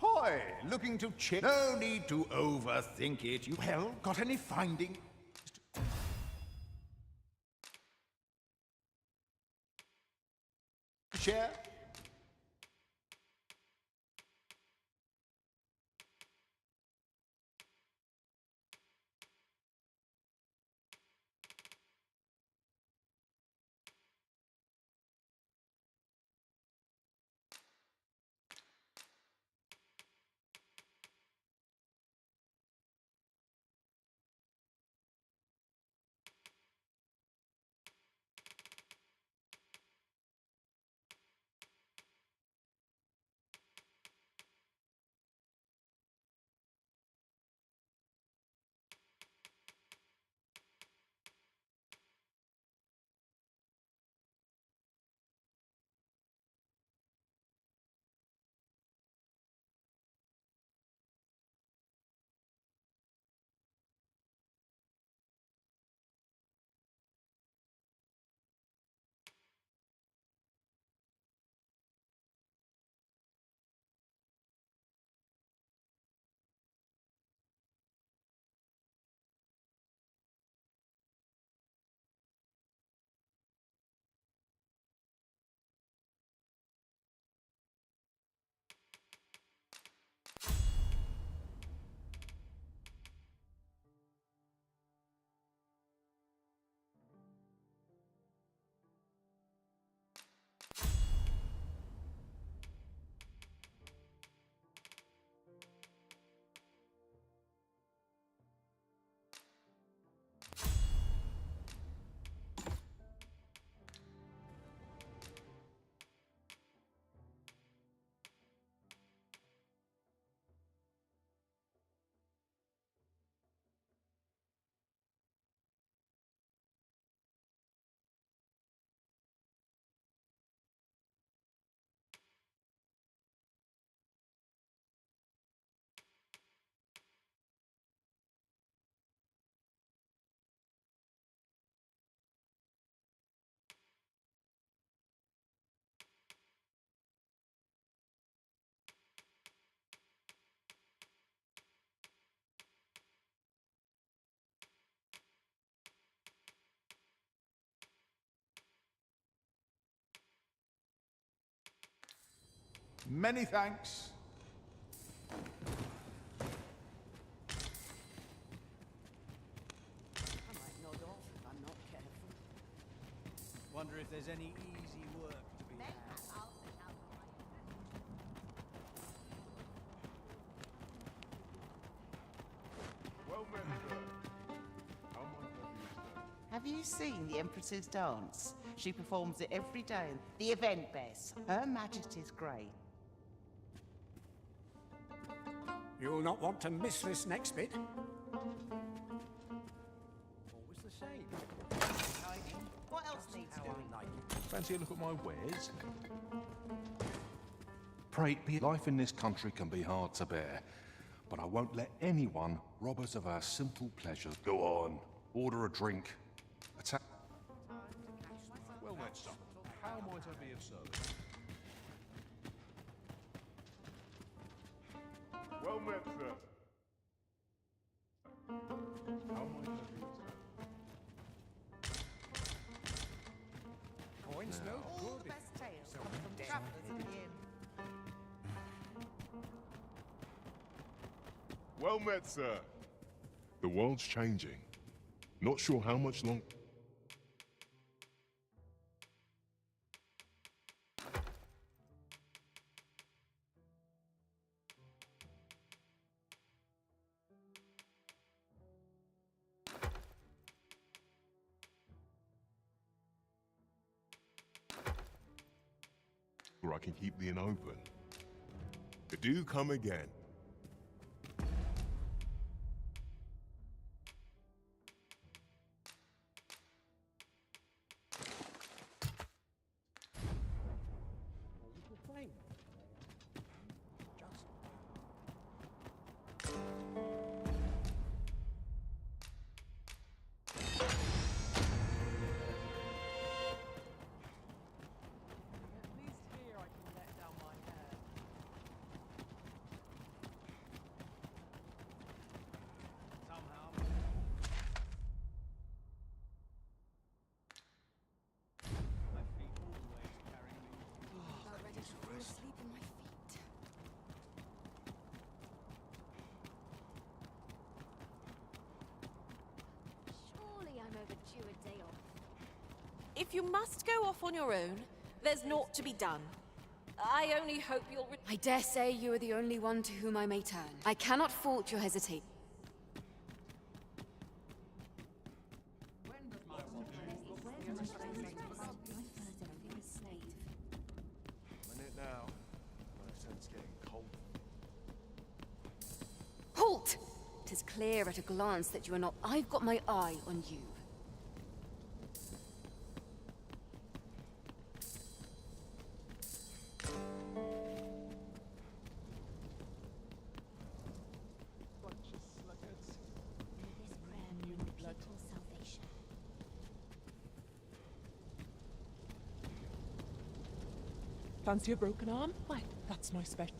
Hi, looking to check. No need to overthink it. You well, got any finding? Share? Many thanks. I might nod off if I'm not careful. Wonder if there's any easy work to be had. Well met, sir. How much have you, sir? Have you seen the Empress's dance? She performs it every day. The event bess. Her Majesty's great. You'll not want to miss this next bit. Always the same. What else needs doing? Fancy a look at my wares? Pray be life in this country can be hard to bear, but I won't let anyone rob us of our simple pleasures. Go on, order a drink. Attack. Well met, sir. How might I be of service? Well met, sir. How might I be of service? Coin's no All good. the best tales So come from dead. travellers in the inn. Well met, sir. The world's changing. Not sure how much longer. Or I can keep the inn open. Do come again. At least here I can let down my hair. Somehow. My feet always carry me. About ready to fall asleep in my feet. Surely I'm overdue a day off. If you must go off on your own, there's naught to be done. I only hope you'll I dare say you are the only one to whom I may turn. I cannot fault your hesitation. Minute now. My sense getting cold. Halt! 'Tis clear at a glance that you are not. I've got my eye on you. Bunch of sluggards. May this prayer bring the people salvation. Fancy a broken arm? Why, that's my special.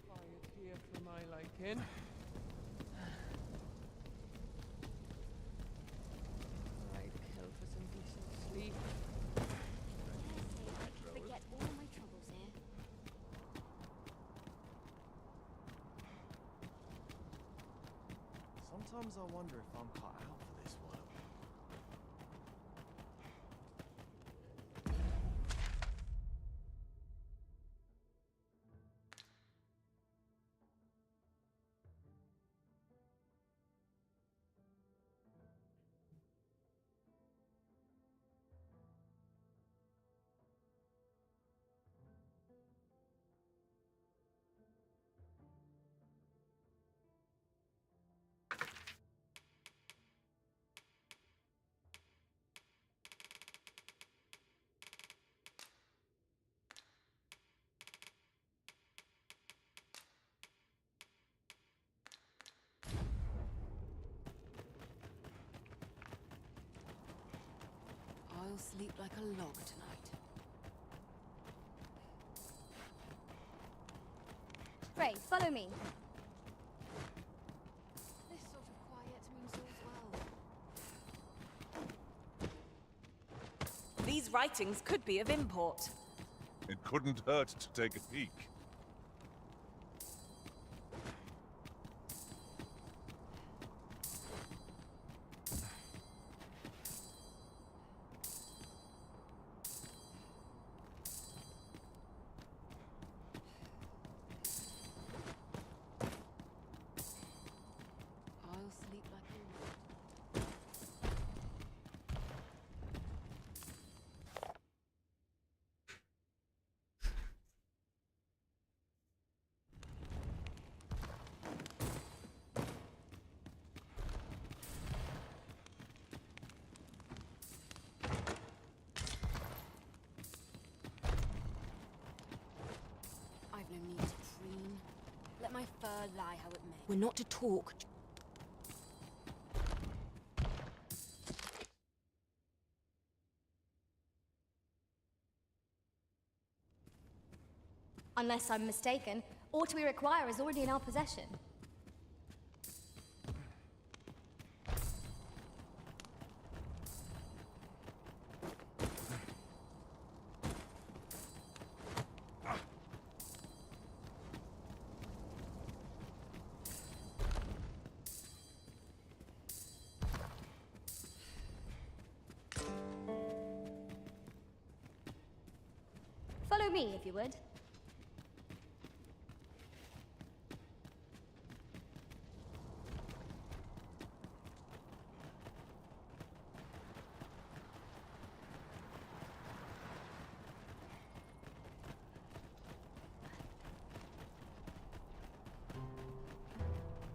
Quiet here for my liking. I'd kill for some decent sleep. Forget all my troubles here. Sometimes I wonder if I'm cut out for this work. I'll sleep like a log tonight. Frey, follow me. This sort of quiet means all's well. These writings could be of import. It couldn't hurt to take a peek. I'll sleep like a log. I've no need to preen. Let my fur lie how it may. We're not to talk. Unless I'm mistaken, aught we require is already in our possession. Follow me, if you would.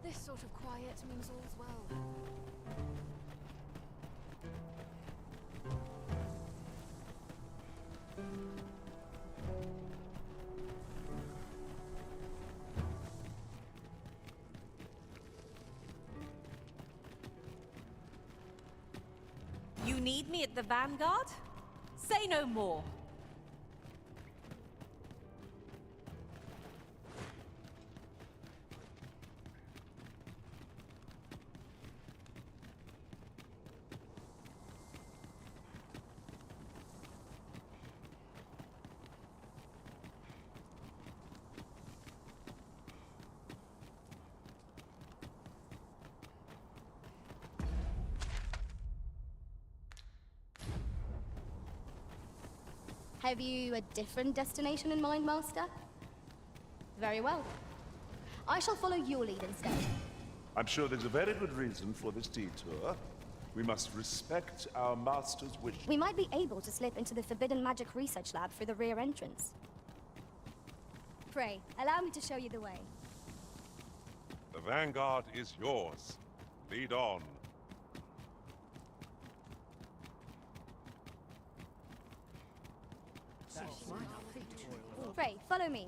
This sort of quiet means all's well. You need me at the Vanguard? Say no more. Have you a different destination in mind, Master? Very well. I shall follow your lead instead. I'm sure there's a very good reason for this detour. We must respect our master's wish. We might be able to slip into the Forbidden Magic Research Lab through the rear entrance. Pray, allow me to show you the way. The Vanguard is yours. Lead on. Pray, follow me.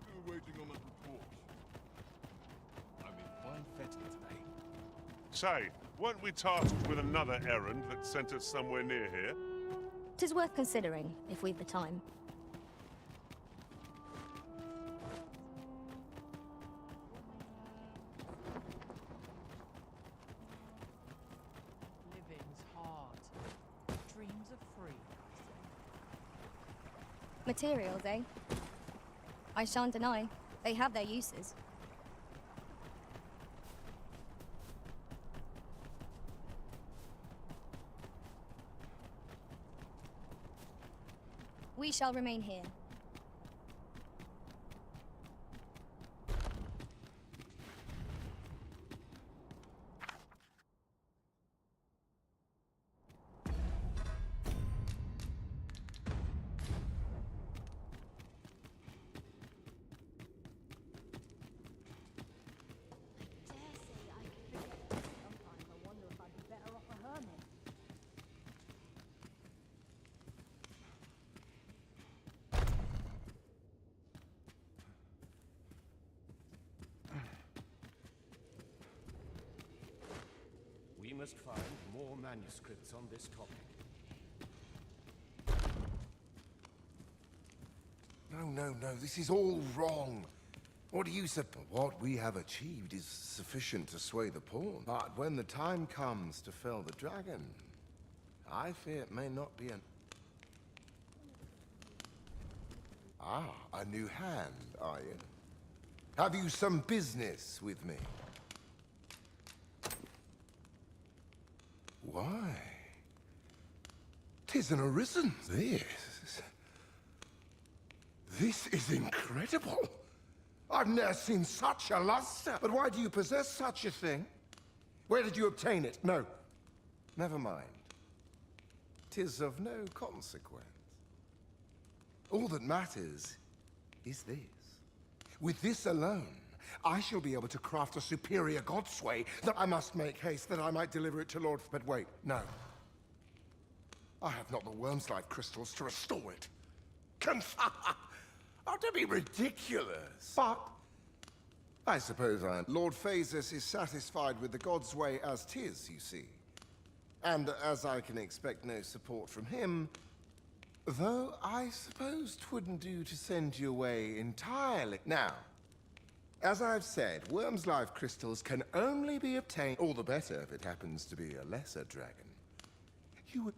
Still waiting on that report. I'm in fine fettle today. Say, weren't we tasked with another errand that sent us somewhere near here? 'Tis worth considering, if we've the time. Living's hard. Dreams are free, Materials, eh? I shan't deny, they have their uses. We shall remain here. must find more manuscripts on this topic. No, this is all wrong. What do you suppose? What we have achieved is sufficient to sway the pawn. But when the time comes to fell the dragon, I fear it may not be an... Ah, a new hand, are you? Have you some business with me? Why? 'Tis an arisen. This is incredible. I've never seen such a luster. But why do you possess such a thing? Where did you obtain it? No. Never mind. 'Tis of no consequence. All that matters is this. With this alone, I shall be able to craft a superior godsway that I must make haste that I might deliver it to Lord... But wait, no. I have not the worm's life crystals to restore it. Oh, don't be ridiculous. But I suppose Lord Phasus is satisfied with the God's way as 'tis, you see. And as I can expect no support from him, though I suppose 'twouldn't do to send you away entirely. Now, as I've said, worm's life crystals can only be obtained, all the better if it happens to be a lesser dragon. You would...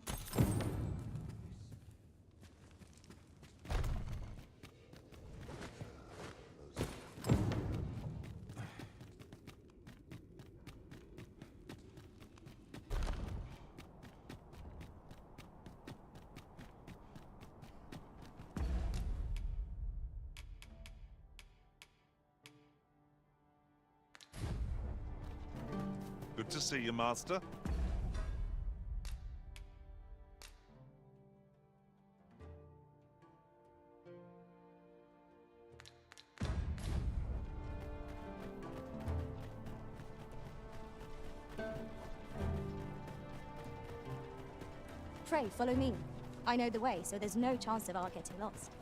Good to see you, Master. Trey, follow me. I know the way, so there's no chance of our getting lost.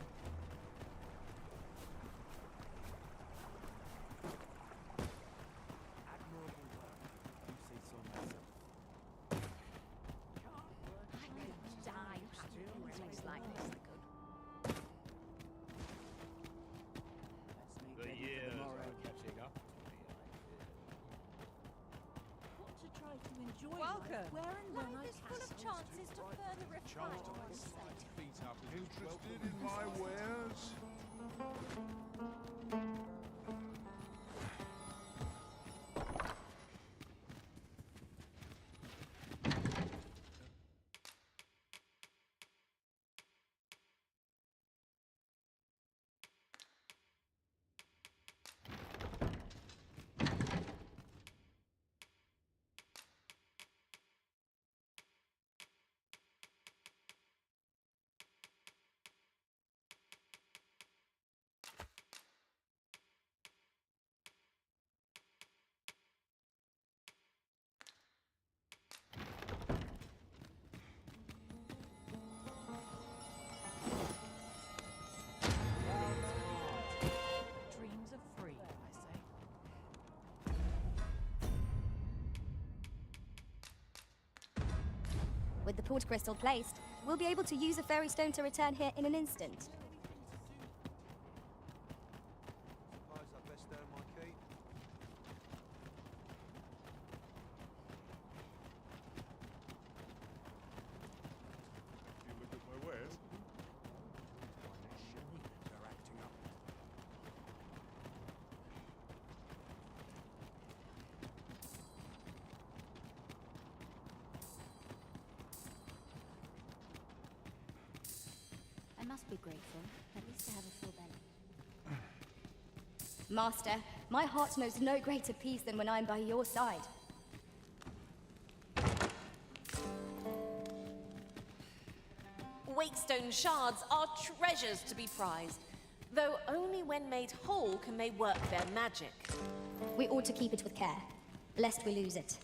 Welcome. Life is full of chances to further refine oneself. Interested in my wares? Dreams are free, I say. With the port crystal placed, we'll be able to use a fairy stone to return here in an instant. Suppose I'd best earn my keep. You look at my wares? They're acting up. I must be grateful. At least I have a full belly. Master, my heart knows no greater peace than when I'm by your side. Wakestone shards are treasures to be prized, though only when made whole can they work their magic. We ought to keep it with care, lest we lose it.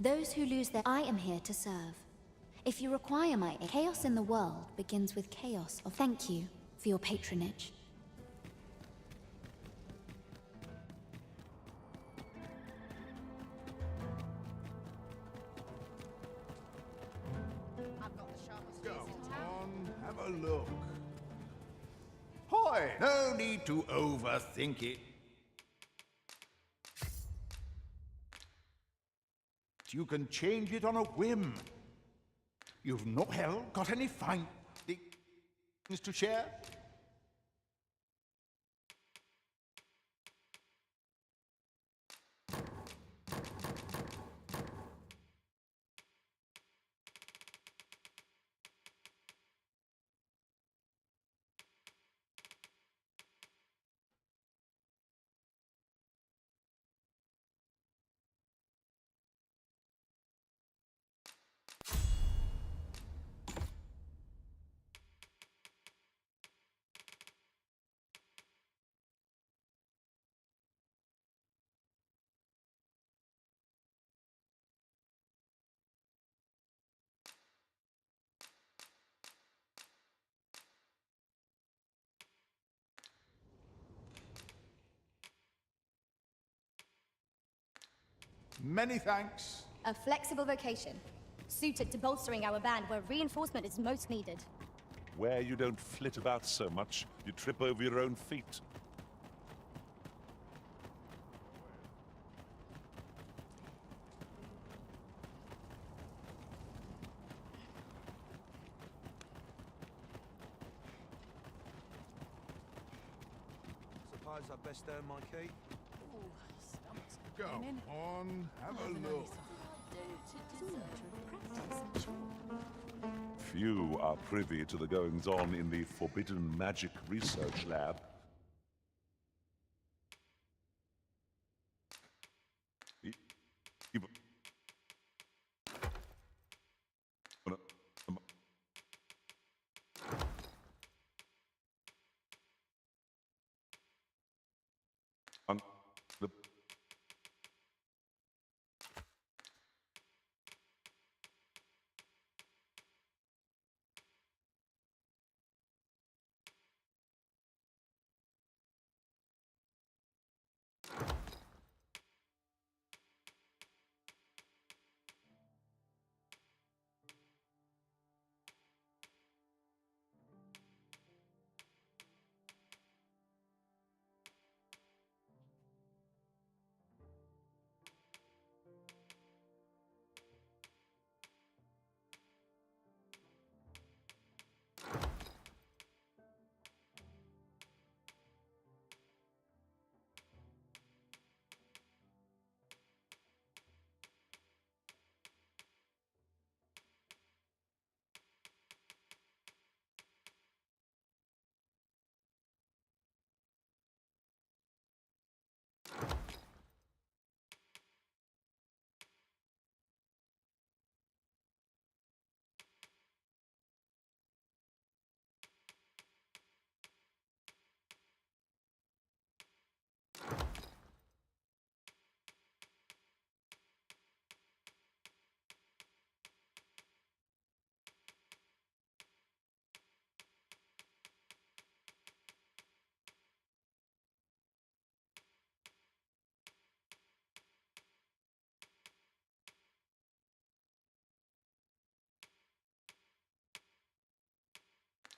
Those who lose their... I am here to serve. If you require my aid, chaos in the world begins with chaos of... Thank you for your patronage. Go on, have a look. Hoy! No need to overthink it. You can change it on a whim. You've not hell got any fine things to share? Many thanks. A flexible vocation, suited to bolstering our band where reinforcement is most needed. Where you don't flit about so much, you trip over your own feet. Suppose I best earn my keep. Go on, have a look. Few are privy to the goings-on in the Forbidden Magic Research Lab. The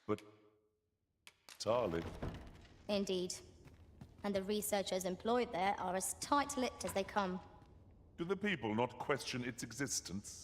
But, Tali. Indeed. And the researchers employed there are as tight-lipped as they come. Do the people not question its existence?